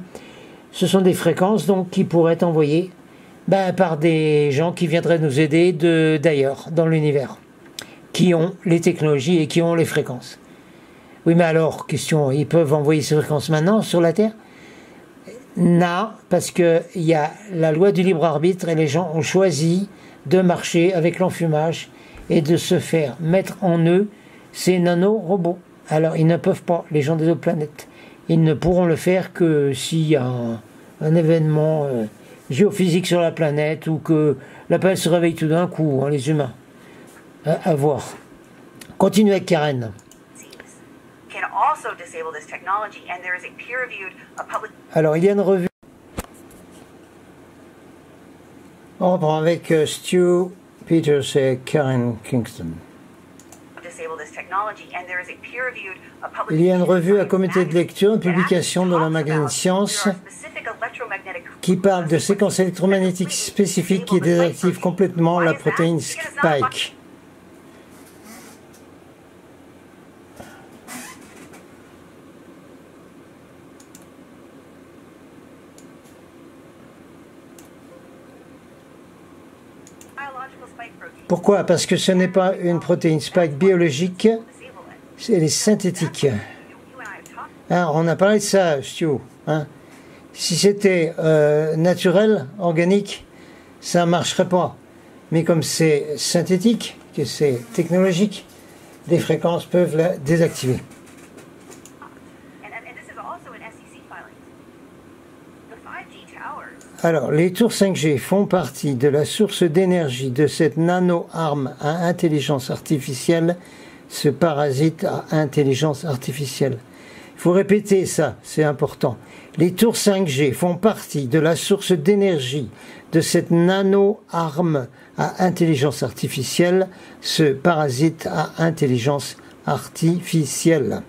[SPEAKER 1] Ce sont des fréquences donc qui pourraient être envoyées par des gens qui viendraient nous aider d'ailleurs, dans l'univers, qui ont les technologies et qui ont les fréquences. Oui, mais alors, question, ils peuvent envoyer ces fréquences maintenant sur la Terre? Non, parce qu'il y a la loi du libre arbitre et les gens ont choisi de marcher avec l'enfumage et de se faire mettre en eux ces nanorobots. Alors, ils ne peuvent pas, les gens des autres planètes. Ils ne pourront le faire que s'il y a un événement géophysique sur la planète ou que la planète se réveille tout d'un coup, hein, les humains. À voir. Continue avec Karen.
[SPEAKER 3] can also disable this technology, and there is a peer-reviewed public.
[SPEAKER 1] Alors, il y a une revue. On reprend avec Stu Peters et Karen Kingston. Il y a une revue à comité de lecture, une publication dans le magazine Science qui parle de séquences électromagnétiques spécifiques qui désactivent complètement la protéine Spike. Pourquoi? Parce que ce n'est pas une protéine Spike biologique, elle est synthétique. Hein, on a parlé de ça, Stu. Hein. Si c'était naturel, organique, ça ne marcherait pas. Mais comme c'est synthétique, que c'est technologique, des fréquences peuvent la désactiver. Alors, les tours 5G font partie de la source d'énergie de cette nano-arme à intelligence artificielle, ce parasite à intelligence artificielle. Il faut répéter ça, c'est important. Les tours 5G font partie de la source d'énergie de cette nano-arme à intelligence artificielle, ce parasite à intelligence artificielle.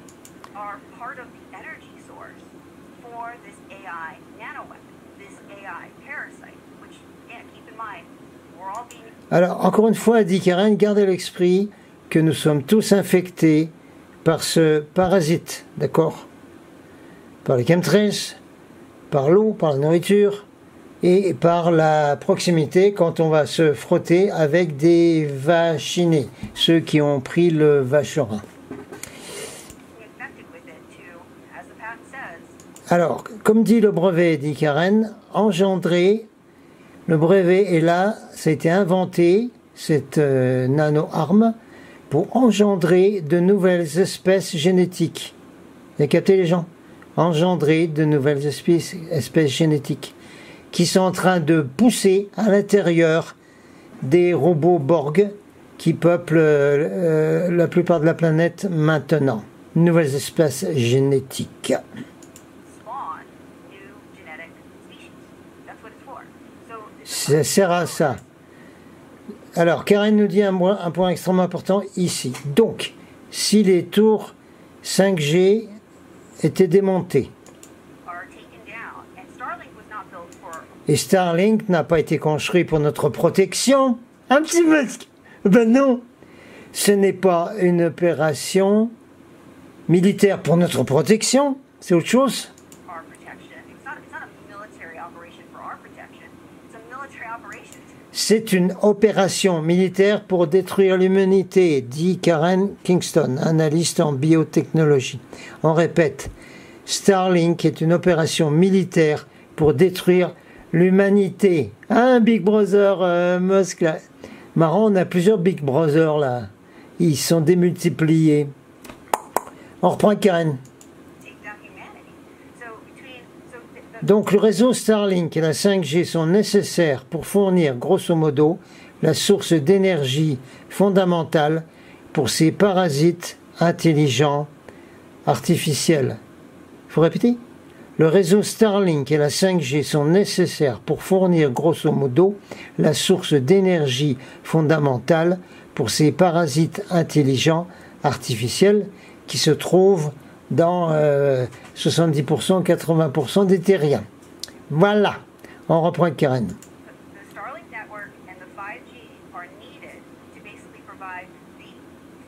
[SPEAKER 1] Alors, encore une fois, dit Karen, gardez à l'esprit que nous sommes tous infectés par ce parasite, d'accord? Par les chemtrails, par l'eau, par la nourriture et par la proximité quand on va se frotter avec des vaccinés, ceux qui ont pris le vacherin. Alors, comme dit le brevet, dit Karen, engendrer. Le brevet est là, ça a été inventé, cette nano-arme, pour engendrer de nouvelles espèces génétiques. Vous avez capté les gens? Engendrer de nouvelles espèces génétiques qui sont en train de pousser à l'intérieur des robots Borg qui peuplent la plupart de la planète maintenant. Nouvelles espèces génétiques. Ça sert à ça. Alors, Karen nous dit un point extrêmement important ici. Donc, si les tours 5G étaient démontées, et Starlink n'a pas été construit pour notre protection, un petit peu, ben non, ce n'est pas une opération militaire pour notre protection, c'est autre chose. C'est une opération militaire pour détruire l'humanité, dit Karen Kingston, analyste en biotechnologie. On répète, Starlink est une opération militaire pour détruire l'humanité. Ah, Big Brother Musk, là. Marrant, on a plusieurs Big Brother, là. Ils sont démultipliés. On reprend Karen. Donc le réseau Starlink et la 5G sont nécessaires pour fournir, grosso modo, la source d'énergie fondamentale pour ces parasites intelligents artificiels. Il faut répéter? Le réseau Starlink et la 5G sont nécessaires pour fournir, grosso modo, la source d'énergie fondamentale pour ces parasites intelligents artificiels qui se trouvent dans 70%, 80% des terriens. Voilà, on reprend Karen.
[SPEAKER 3] The Starlink network and the 5G are needed to basically provide the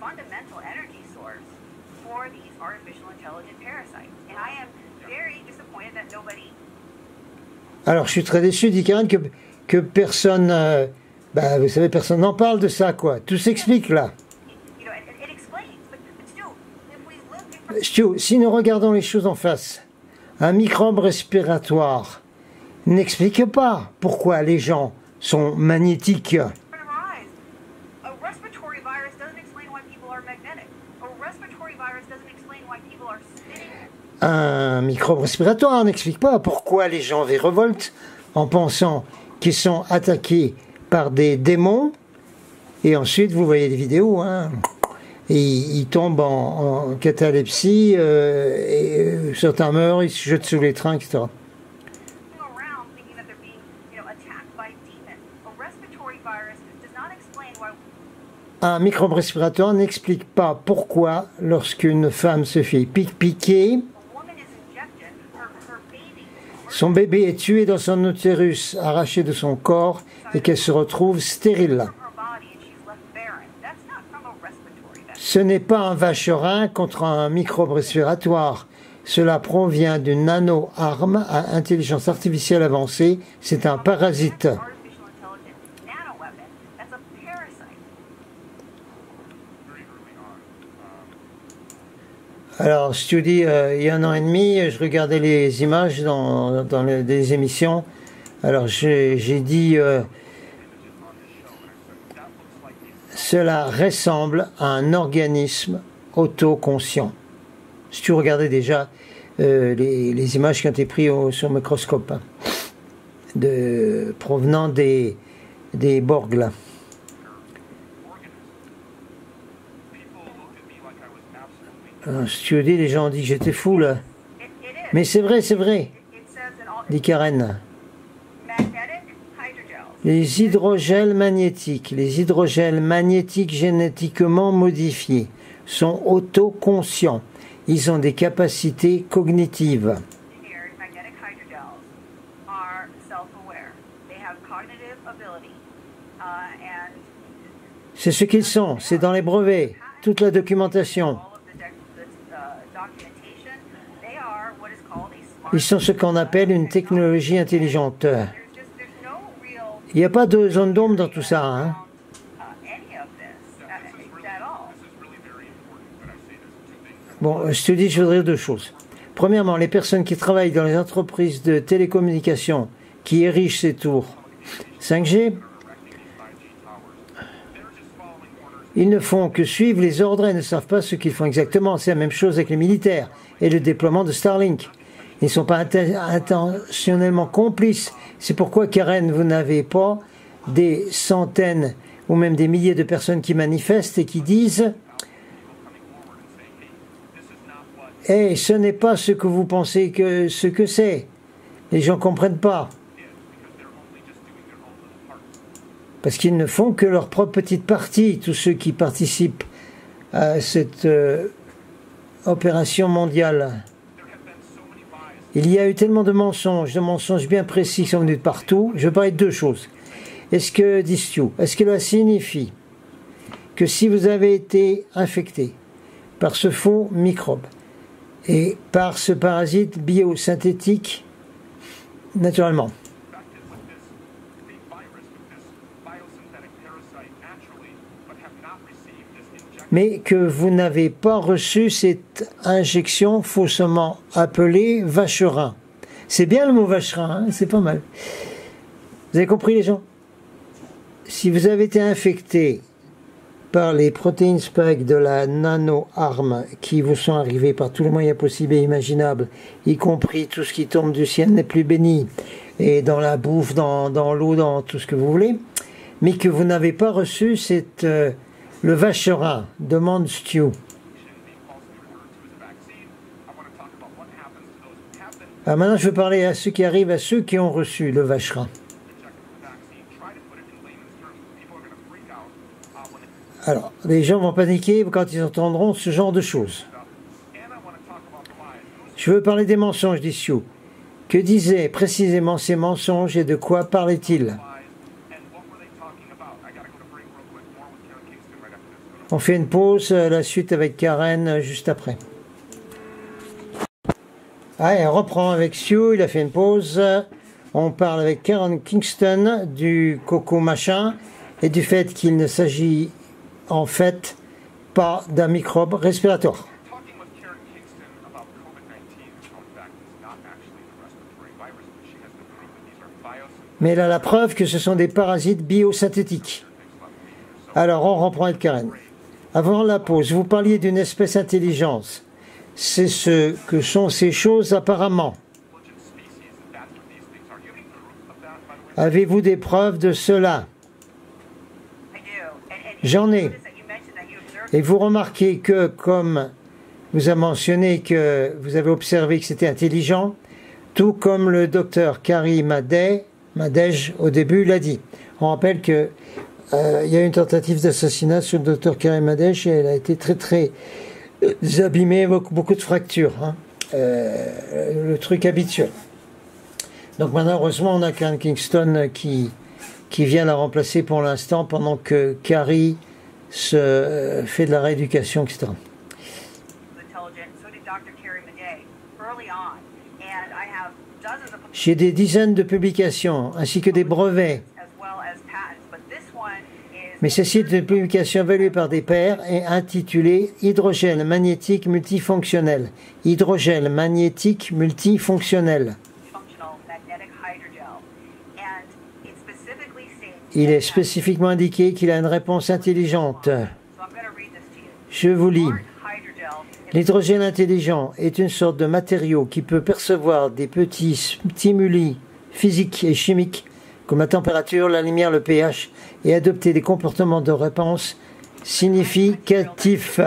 [SPEAKER 3] fundamental energy source for these artificial intelligent parasites. And I am very disappointed that nobody...
[SPEAKER 1] Alors, je suis très déçu, dit Karen, que personne... vous savez, personne n'en parle de ça, quoi. Tout s'explique, là. Stu, si nous regardons les choses en face, un microbe respiratoire n'explique pas pourquoi les gens sont magnétiques. Un microbe respiratoire n'explique pas pourquoi les gens virevoltent en pensant qu'ils sont attaqués par des démons. Et ensuite, vous voyez des vidéos, hein. Et ils tombent en catalepsie, et certains meurent, ils se jettent sous les trains, etc. Un microbe respiratoire n'explique pas pourquoi, lorsqu'une femme se fait piquer, son bébé est tué dans son utérus, arraché de son corps, et qu'elle se retrouve stérile. Ce n'est pas un vacherin contre un microbe respiratoire. Cela provient d'une nano-arme à intelligence artificielle avancée. C'est un parasite. Alors, je te dis, il y a un an et demi, je regardais les images dans des émissions. Alors, j'ai dit... cela ressemble à un organisme autoconscient. Si tu regardais déjà les images qui ont été prises sur microscope, hein, provenant des Borg, là. Si tu dis, les gens ont dit que j'étais fou, là. Mais c'est vrai, dit Karen. Les hydrogels magnétiques génétiquement modifiés sont autoconscients. Ils ont des capacités cognitives. C'est ce qu'ils sont, c'est dans les brevets, toute la documentation. Ils sont ce qu'on appelle une technologie intelligente. Il n'y a pas de zone d'ombre dans tout ça, hein. Bon, je te dis, je voudrais dire deux choses. Premièrement, les personnes qui travaillent dans les entreprises de télécommunications, qui érigent ces tours 5G, ils ne font que suivre les ordres et ne savent pas ce qu'ils font exactement. C'est la même chose avec les militaires et le déploiement de Starlink. Ils ne sont pas intentionnellement complices. C'est pourquoi, Karen, vous n'avez pas des centaines ou même des milliers de personnes qui manifestent et qui disent « Hey, ce n'est pas ce que vous pensez que ce que c'est. » Les gens ne comprennent pas. Parce qu'ils ne font que leur propre petite partie, tous ceux qui participent à cette opération mondiale. Il y a eu tellement de mensonges bien précis qui sont venus de partout. Je vais parler de deux choses. Est-ce que, dis-tu, est-ce que cela signifie que si vous avez été infecté par ce faux microbe et par ce parasite biosynthétique, naturellement, mais que vous n'avez pas reçu cette injection faussement appelée vacherin. C'est bien le mot vacherin, hein, c'est pas mal. Vous avez compris les gens? Si vous avez été infecté par les protéines spike de la nano-arme qui vous sont arrivées par tous les moyens possibles et imaginables, y compris tout ce qui tombe du ciel n'est plus béni, et dans la bouffe, dans l'eau, dans tout ce que vous voulez, mais que vous n'avez pas reçu le vacherin, demande Stu. Alors maintenant, je veux parler à ceux qui arrivent, à ceux qui ont reçu le vacherin. Alors, les gens vont paniquer quand ils entendront ce genre de choses. Je veux parler des mensonges, dit Stu. Que disaient précisément ces mensonges et de quoi parlaient-ils? On fait une pause, la suite avec Karen juste après. Allez, on reprend avec Stu, il a fait une pause. On parle avec Karen Kingston du coco machin et du fait qu'il ne s'agit en fait pas d'un microbe respiratoire. Mais elle a la preuve que ce sont des parasites biosynthétiques. Alors on reprend avec Karen. Avant la pause, vous parliez d'une espèce intelligence. C'est ce que sont ces choses apparemment. Avez-vous des preuves de cela? J'en ai. Et vous remarquez que, comme vous avez mentionné que vous avez observé que c'était intelligent, tout comme le docteur Carrie Madej au début l'a dit. On rappelle que il y a eu une tentative d'assassinat sur le docteur Carrie Madej et elle a été très abîmée avec beaucoup de fractures. Hein. Le truc habituel. Donc maintenant, heureusement, on a Karen Kingston qui vient la remplacer pour l'instant pendant que Carrie se fait de la rééducation, etc. J'ai des dizaines de publications ainsi que des brevets. Mais ceci est une publication évaluée par des pairs et intitulée Hydrogène magnétique multifonctionnel. Hydrogène magnétique multifonctionnel. Il est spécifiquement indiqué qu'il a une réponse intelligente. Je vous lis. L'hydrogène intelligent est une sorte de matériau qui peut percevoir des petits stimuli physiques et chimiques comme la température, la lumière, le pH et adopter des comportements de réponse significatifs.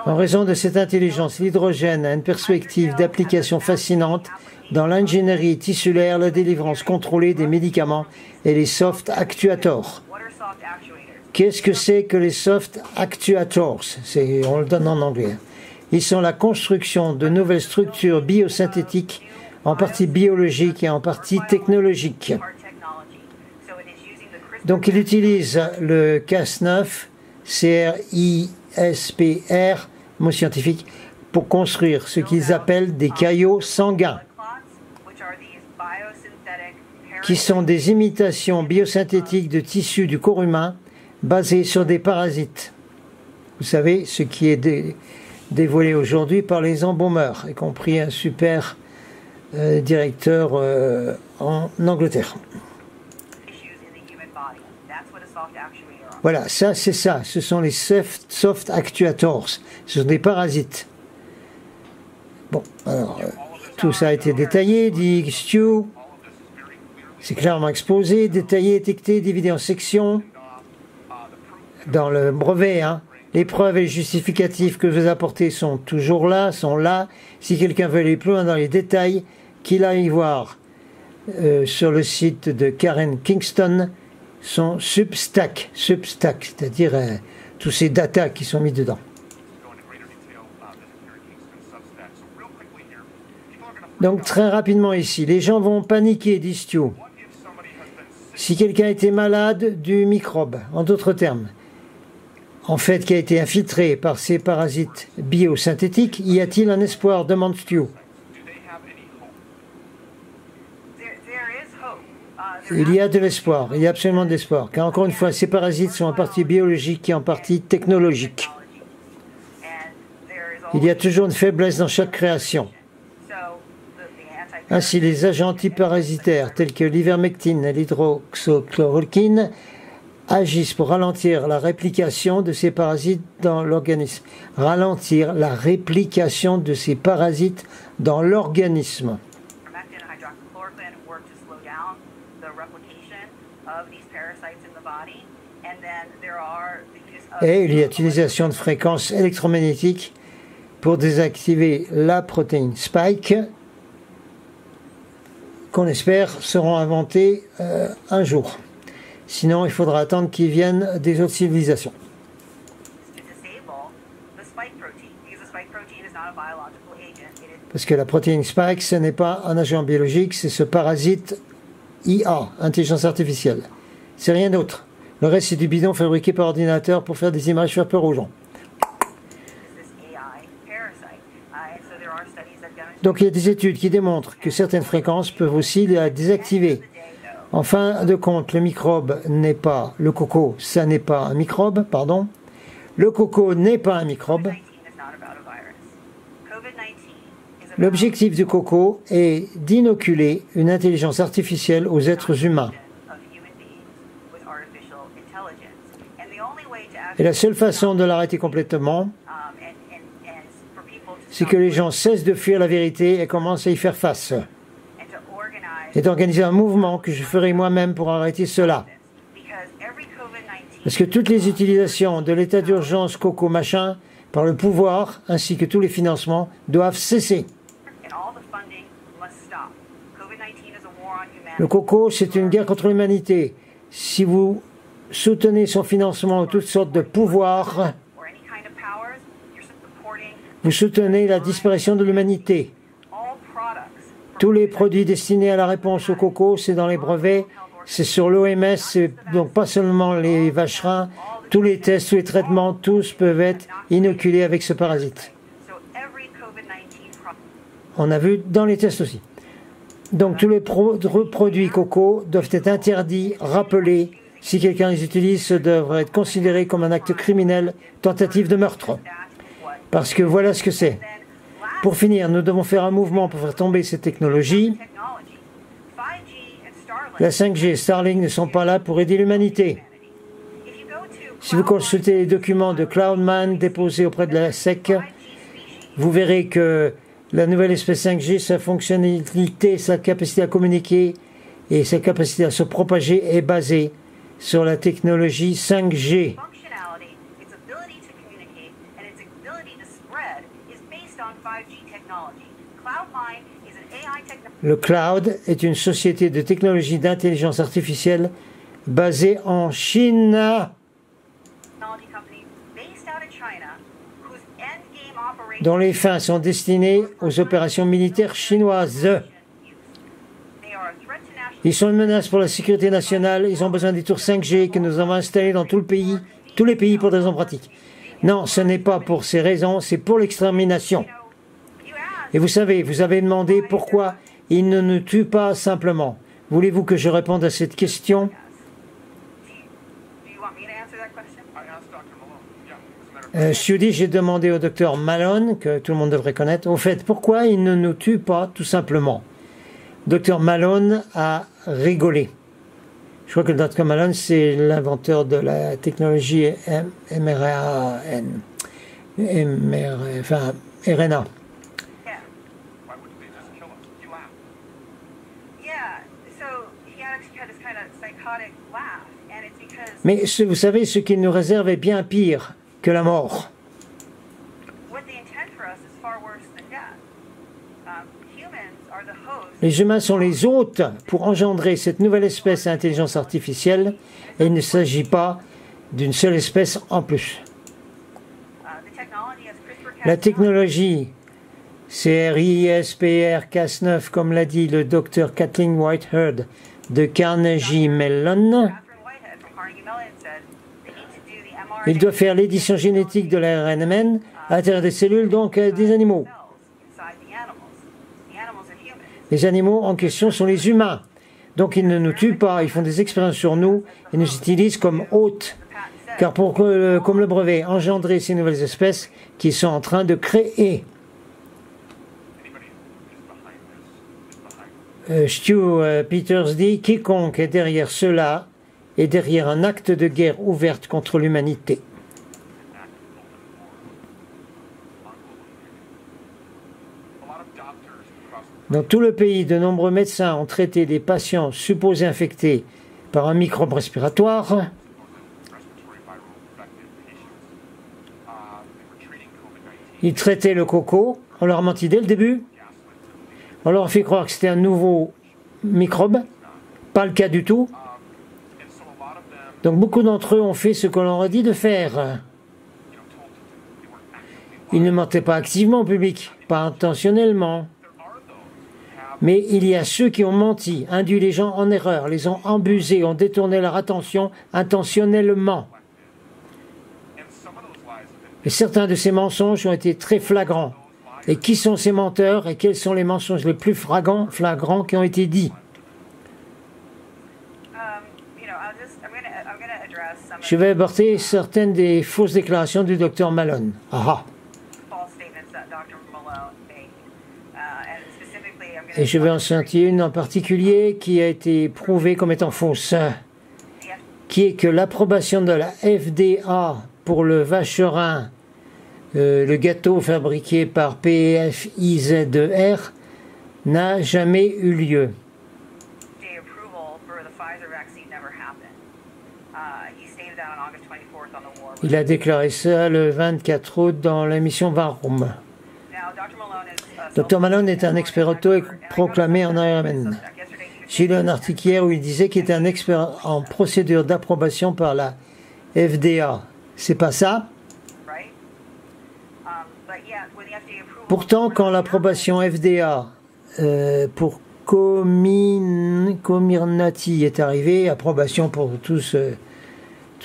[SPEAKER 1] En raison de cette intelligence, l'hydrogène a une perspective d'application fascinante dans l'ingénierie tissulaire, la délivrance contrôlée des médicaments et les soft actuators. Qu'est-ce que c'est que les soft actuators? On le donne en anglais. Ils sont la construction de nouvelles structures biosynthétiques, en partie biologiques et en partie technologiques. Donc il utilise le Cas9, CRISPR, mot scientifique, pour construire ce qu'ils appellent des caillots sanguins, qui sont des imitations biosynthétiques de tissus du corps humain basés sur des parasites. Vous savez, ce qui est dévoilé aujourd'hui par les embaumeurs, y compris un super directeur en Angleterre. Voilà, ça c'est ça, ce sont les soft actuators, ce sont des parasites. Bon, alors, tout ça a été détaillé, dit Stu, c'est clairement exposé, détaillé, étiqueté, divisé en sections, dans le brevet, hein. Les preuves et les justificatifs que vous apportez sont toujours là, sont là. Si quelqu'un veut aller plus loin dans les détails, qu'il aille voir sur le site de Karen Kingston, son Substack, c'est-à-dire tous ces datas qui sont mis dedans. Donc très rapidement ici, les gens vont paniquer, dit Stu. Si quelqu'un était malade du microbe, en d'autres termes, en fait, qui a été infiltré par ces parasites biosynthétiques, y a-t-il un espoir, demande Stu. Il y a de l'espoir, il y a absolument de l'espoir, car encore une fois, ces parasites sont en partie biologiques et en partie technologiques. Il y a toujours une faiblesse dans chaque création. Ainsi, les agents antiparasitaires tels que l'ivermectine et l'hydroxychloroquine agissent pour ralentir la réplication de ces parasites dans l'organisme. Ralentir la réplication de ces parasites dans l'organisme. Et il y a l'utilisation de fréquences électromagnétiques pour désactiver la protéine Spike, qu'on espère seront inventées un jour. Sinon, il faudra attendre qu'ils viennent des autres civilisations. Parce que la protéine Spike, ce n'est pas un agent biologique, c'est ce parasite IA, intelligence artificielle. C'est rien d'autre. Le reste, c'est du bidon fabriqué par ordinateur pour faire des images, faire peur aux gens. Donc il y a des études qui démontrent que certaines fréquences peuvent aussi la désactiver. En fin de compte, le microbe n'est pas le coco, ça n'est pas un microbe, pardon. Le coco n'est pas un microbe. L'objectif du coco est d'inoculer une intelligence artificielle aux êtres humains. Et la seule façon de l'arrêter complètement, c'est que les gens cessent de fuir la vérité et commencent à y faire face. Et d'organiser un mouvement que je ferai moi-même pour arrêter cela. Parce que toutes les utilisations de l'état d'urgence coco machin par le pouvoir ainsi que tous les financements doivent cesser. Le coco, c'est une guerre contre l'humanité. Si vous soutenez son financement ou toutes sortes de pouvoirs, vous soutenez la disparition de l'humanité. Tous les produits destinés à la réponse au coco, c'est dans les brevets, c'est sur l'OMS, donc pas seulement les vacherins, tous les tests, tous les traitements, tous peuvent être inoculés avec ce parasite. On a vu dans les tests aussi. Donc tous les produits coco doivent être interdits, rappelés. Si quelqu'un les utilise, ça devrait être considéré comme un acte criminel, tentative de meurtre. Parce que voilà ce que c'est. Pour finir, nous devons faire un mouvement pour faire tomber ces technologies. La 5G et Starlink ne sont pas là pour aider l'humanité. Si vous consultez les documents de Cloudman déposés auprès de la SEC, vous verrez que la nouvelle espèce 5G, sa fonctionnalité, sa capacité à communiquer et sa capacité à se propager est basée sur la technologie 5G. Le cloud est une société de technologie d'intelligence artificielle basée en Chine, dont les fins sont destinées aux opérations militaires chinoises. Ils sont une menace pour la sécurité nationale, ils ont besoin des tours 5G que nous avons installés dans tout le pays, tous les pays pour des raisons pratiques. Non, ce n'est pas pour ces raisons, c'est pour l'extermination. Et vous savez, vous avez demandé pourquoi ils ne nous tuent pas simplement. Voulez-vous que je réponde à cette question? Judy, j'ai demandé au docteur Malone, que tout le monde devrait connaître, au fait, pourquoi il ne nous tue pas tout simplement? Docteur Malone a rigolé. Je crois que le docteur Malone, c'est l'inventeur de la technologie mRNA. RNA. Mais vous savez, ce qu'il nous réserve est bien pire que la mort. Les humains sont les hôtes pour engendrer cette nouvelle espèce à intelligence artificielle et il ne s'agit pas d'une seule espèce en plus. La technologie CRISPR-Cas9, comme l'a dit le docteur Kathleen Whitehead de Carnegie Mellon, il doit faire l'édition génétique de l'ARN à l'intérieur des cellules, donc des animaux. Les animaux en question sont les humains. Donc ils ne nous tuent pas, ils font des expériences sur nous et nous utilisent comme hôtes. Car pour comme le brevet, engendrer ces nouvelles espèces qu'ils sont en train de créer. Stu Peters dit, quiconque est derrière cela est derrière un acte de guerre ouverte contre l'humanité. Dans tout le pays, de nombreux médecins ont traité des patients supposés infectés par un microbe respiratoire. Ils traitaient le coco, on leur a menti dès le début. On leur a fait croire que c'était un nouveau microbe, pas le cas du tout. Donc beaucoup d'entre eux ont fait ce qu'on leur a dit de faire. Ils ne mentaient pas activement au public, pas intentionnellement. Mais il y a ceux qui ont menti, induit les gens en erreur, les ont abusés, ont détourné leur attention intentionnellement. Et certains de ces mensonges ont été très flagrants. Et qui sont ces menteurs et quels sont les mensonges les plus flagrants qui ont été dits? Je vais aborder certaines des fausses déclarations du Dr Malone. Et je vais en citer une en particulier qui a été prouvée comme étant fausse, qui est que l'approbation de la FDA pour le vacherin, le gâteau fabriqué par PFIZER, n'a jamais eu lieu. Il a déclaré ça le 24 août dans l'émission War Room. Dr Malone est un expert auto et proclamé en Ironman. J'ai lu un article hier où il disait qu'il était un expert en procédure d'approbation par la FDA. C'est pas ça? Pourtant, quand l'approbation FDA pour Comirnaty est arrivée, approbation pour tous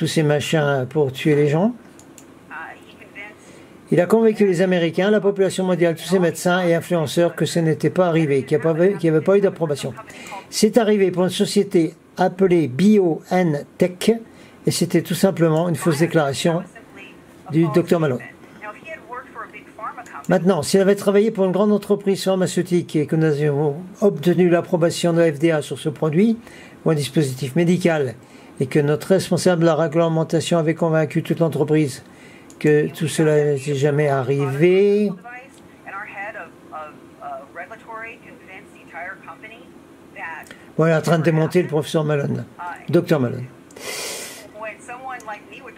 [SPEAKER 1] ces machins pour tuer les gens, il a convaincu les Américains, la population mondiale, tous ces médecins et influenceurs que ce n'était pas arrivé, qu'il n'y avait pas eu d'approbation. C'est arrivé pour une société appelée BioNTech et c'était tout simplement une fausse déclaration du Dr Malone. Maintenant, s'il avait travaillé pour une grande entreprise pharmaceutique et que nous avions obtenu l'approbation de la FDA sur ce produit ou un dispositif médical et que notre responsable de la réglementation avait convaincu toute l'entreprise que tout cela n'était jamais arrivé. Voilà, en train de démonter le professeur Malone, Dr Malone.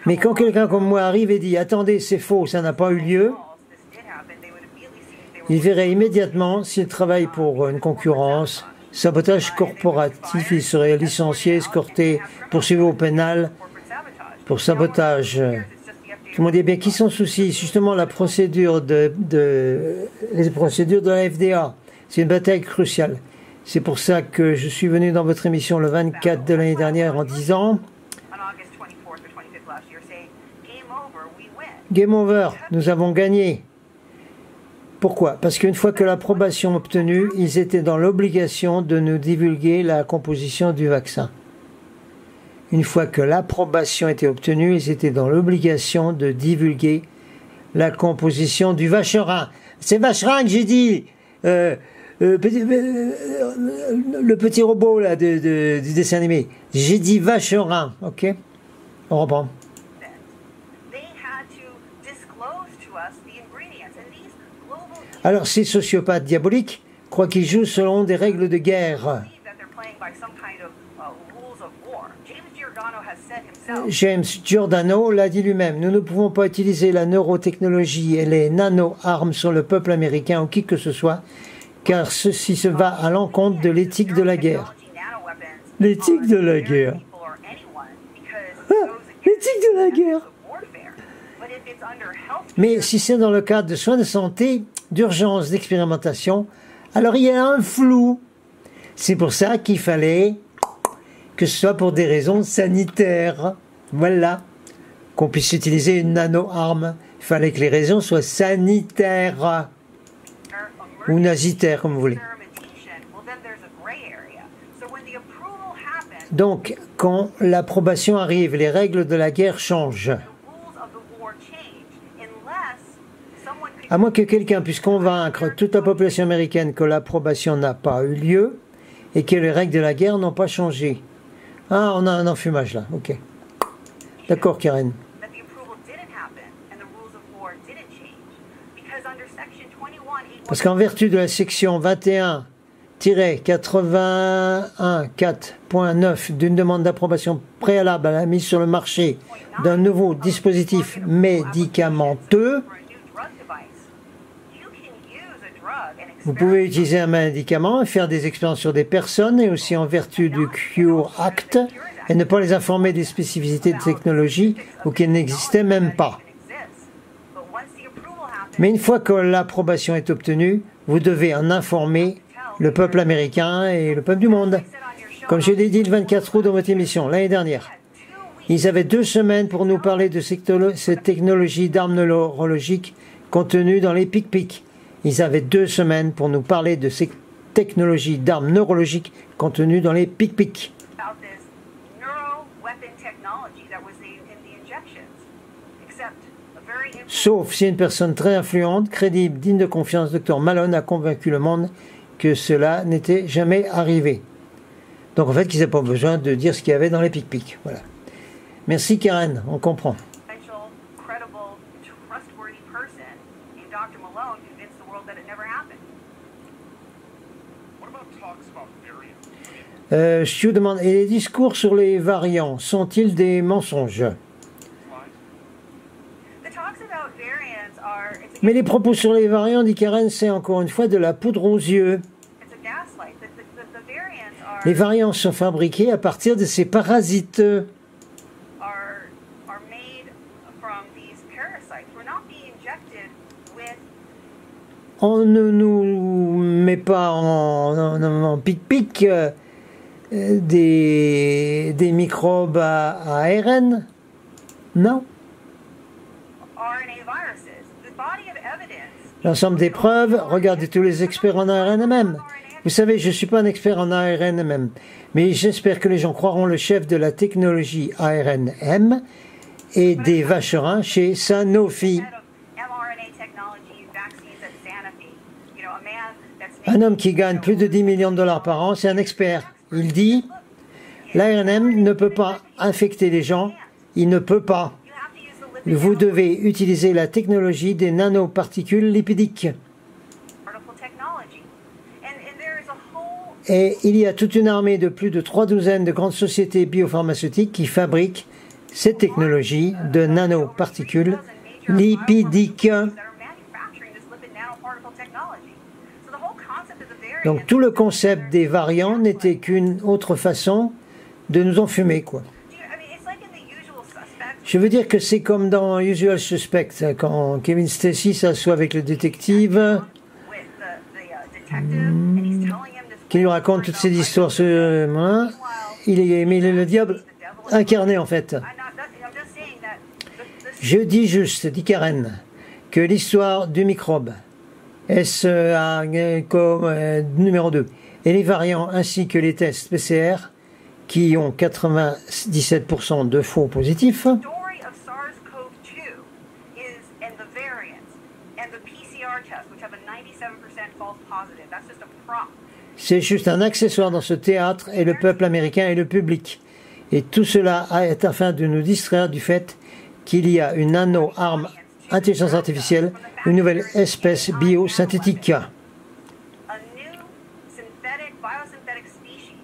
[SPEAKER 1] Mais quand quelqu'un comme moi arrive et dit « Attendez, c'est faux, ça n'a pas eu lieu », il verrait immédiatement s'il travaille pour une concurrence, sabotage corporatif, il serait licencié, escorté, poursuivi au pénal pour sabotage. Tout le monde dit bien qui s'en soucie, justement la procédure les procédures de la FDA. C'est une bataille cruciale. C'est pour ça que je suis venu dans votre émission le 24 de l'année dernière en disant Game over, nous avons gagné. Pourquoi? Parce qu'une fois que l'approbation obtenue, ils étaient dans l'obligation de nous divulguer la composition du vaccin. Une fois que l'approbation était obtenue, ils étaient dans l'obligation de divulguer la composition du vacherin. C'est vacherin que j'ai dit, le petit robot là du dessin animé. J'ai dit vacherin, ok? On reprend. Alors ces sociopathes diaboliques croient qu'ils jouent selon des règles de guerre. James Giordano l'a dit lui-même, nous ne pouvons pas utiliser la neurotechnologie et les nano-armes sur le peuple américain ou qui que ce soit, car ceci se va à l'encontre de l'éthique de la guerre. L'éthique de la guerre. L'éthique de la guerre. Mais si c'est dans le cadre de soins de santé, d'urgence, d'expérimentation, alors il y a un flou. C'est pour ça qu'il fallait que ce soit pour des raisons sanitaires. Voilà. Qu'on puisse utiliser une nano-arme. Il fallait que les raisons soient sanitaires. Ou nazitaires, comme vous voulez.
[SPEAKER 3] gray area. So when the approval happens,
[SPEAKER 1] Donc, quand l'approbation arrive, les règles de la guerre changent.
[SPEAKER 3] the rules of the war change unless someone could
[SPEAKER 1] À moins que quelqu'un puisse convaincre toute la population américaine que l'approbation n'a pas eu lieu et que les règles de la guerre n'ont pas changé. Ah, on a un enfumage là, ok. D'accord, Karen.
[SPEAKER 3] that the approval didn't happen and the rules of war didn't change. Because under section 21,
[SPEAKER 1] Parce qu'en vertu de la section 21-81.4.9 d'une demande d'approbation préalable à la mise sur le marché d'un nouveau dispositif médicamenteux,
[SPEAKER 3] for a new drug device, you can use a drug and
[SPEAKER 1] vous pouvez utiliser un médicament et faire des expériences sur des personnes et aussi en vertu du Cure Act et ne pas les informer des spécificités de technologie ou qu'elles n'existaient même pas. Mais une fois que l'approbation est obtenue, vous devez en informer le peuple américain et le peuple du monde. Comme je l'ai dit le 24 août dans votre émission, l'année dernière, ils avaient 2 semaines pour nous parler de cette technologie d'armes neurologiques contenue dans les PIC-PIC. Ils avaient 2 semaines pour nous parler de ces technologies d'armes neurologiques contenues dans les PIC-PIC.
[SPEAKER 3] about this neuro-weapon technology that was in the injections, except a very
[SPEAKER 1] Sauf si une personne très influente, crédible, digne de confiance, Dr Malone, a convaincu le monde que cela n'était jamais arrivé. Donc en fait, qu'ils n'avaient pas besoin de dire ce qu'il y avait dans les PIC-PIC. Voilà. Merci Karen, on comprend.
[SPEAKER 3] influential, credible, trustworthy person named Dr. Malone convinced the world that it never happened.
[SPEAKER 2] What about talks about variants?
[SPEAKER 1] Stu demande, et les discours sur les variants sont-ils des mensonges?
[SPEAKER 3] The talks about variants are
[SPEAKER 1] Mais les propos sur les variants, dit Karen, c'est encore une fois de la poudre aux yeux.
[SPEAKER 3] it's a gaslight. The variants
[SPEAKER 1] Les variants sont fabriqués à partir de ces parasites.
[SPEAKER 3] are made from these parasites. We're not being injected with
[SPEAKER 1] On ne nous met pas en pic-pic des microbes à ARN. Non.
[SPEAKER 3] RNA viruses. The body of evidence.
[SPEAKER 1] L'ensemble des preuves, regardez tous les experts en ARN même. Vous savez, je ne suis pas un expert en ARN même, mais j'espère que les gens croiront le chef de la technologie ARNM et des vacherins chez Sanofi.
[SPEAKER 3] Head of mRNA technology vaccines at Sanofi. You know, a man that's
[SPEAKER 1] Un homme qui gagne plus de 10 millions de dollars par an, c'est un expert. Il dit, l'ARNM ne peut pas infecter les gens, il ne peut pas.
[SPEAKER 3] you have to use the lipid
[SPEAKER 1] Vous devez utiliser la technologie des nanoparticules lipidiques.
[SPEAKER 3] nanoparticle technology. And there is a whole
[SPEAKER 1] Et il y a toute une armée de plus de 3 douzaines de grandes sociétés biopharmaceutiques qui fabriquent cette technologie de nanoparticules lipidiques.
[SPEAKER 3] that are manufacturing this lipid nanoparticle technology. So the whole concept of the variant
[SPEAKER 1] Donc tout le concept des variants n'était qu'une autre façon de nous enfumer, quoi.
[SPEAKER 3] I mean, it's like in the usual suspects.
[SPEAKER 1] Je veux dire que c'est comme dans Usual Suspect, quand Kevin Spacey s'assoit avec le détective,
[SPEAKER 3] With the detective, and he's telling him this
[SPEAKER 1] qui lui raconte toutes ces histoires sur hein, mais il est le diable incarné en fait.
[SPEAKER 3] I'm just saying that the
[SPEAKER 1] Je dis juste, dit Karen, que l'histoire du microbe, numéro 2, et les variants ainsi que les tests PCR, qui ont 97% de faux positifs,
[SPEAKER 3] story of SARS-CoV-2 is and the variants and the PCR test, which have a 97% false positive. That's just a prop.
[SPEAKER 1] c'est juste un accessoire dans ce théâtre et le peuple américain et le public. Et tout cela est afin de nous distraire du fait qu'il y a une nano-arme intelligence artificielle, une nouvelle espèce biosynthétique.
[SPEAKER 3] A new synthetic, biosynthetic species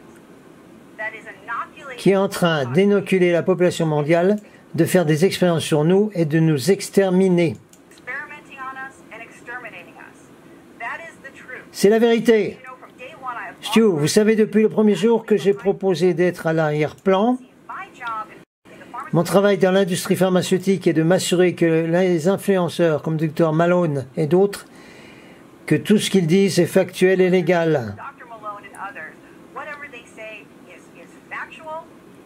[SPEAKER 3] that is inoculated
[SPEAKER 1] Qui est en train d'inoculer la population mondiale, de faire des expériences sur nous et de nous exterminer.
[SPEAKER 3] experimenting on us and exterminating us. That is the truth.
[SPEAKER 1] C'est la vérité.
[SPEAKER 3] You know, from day one, I have
[SPEAKER 1] Stu, vous savez depuis le premier jour que j'ai proposé d'être à l'arrière-plan.
[SPEAKER 3] my job in the pharmaceutical
[SPEAKER 1] Mon travail dans l'industrie pharmaceutique est de m'assurer que les influenceurs comme Dr Malone et d'autres, que tout ce qu'ils disent est factuel et légal.
[SPEAKER 3] Dr. Malone and others, whatever they say is factual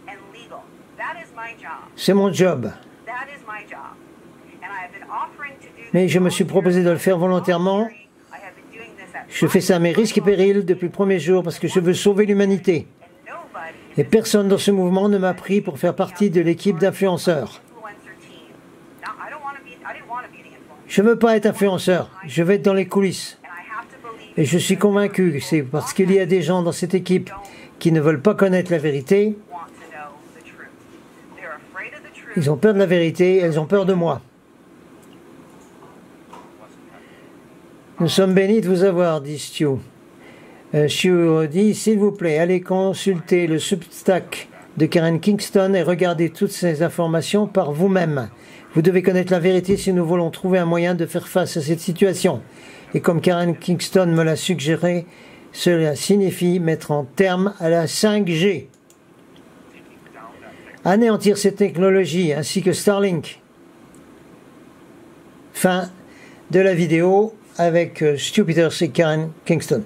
[SPEAKER 3] and legal. That is my job.
[SPEAKER 1] C'est mon job.
[SPEAKER 3] That is my job. And I have been offering to do
[SPEAKER 1] Mais
[SPEAKER 3] this
[SPEAKER 1] je me suis proposé de le faire volontairement.
[SPEAKER 3] I have been doing this at
[SPEAKER 1] Je fais ça à mes risques et périls depuis le premier jour parce que je veux sauver l'humanité. Et personne dans ce mouvement ne m'a pris pour faire partie de l'équipe d'influenceurs. Je ne veux pas être influenceur, je veux être dans les coulisses. Et je suis convaincu que c'est parce qu'il y a des gens dans cette équipe qui ne veulent pas connaître la vérité. Ils ont peur de la vérité, elles ont peur de moi. Nous sommes bénis de vous avoir, dit Stu. Stu dit, s'il vous plaît, allez consulter le Substack de Karen Kingston et regardez toutes ces informations par vous-même. Vous devez connaître la vérité si nous voulons trouver un moyen de faire face à cette situation. Et comme Karen Kingston me l'a suggéré, cela signifie mettre en terme à la 5G. Anéantir cette technologie ainsi que Starlink. Fin de la vidéo avec Stu Peters et Karen Kingston.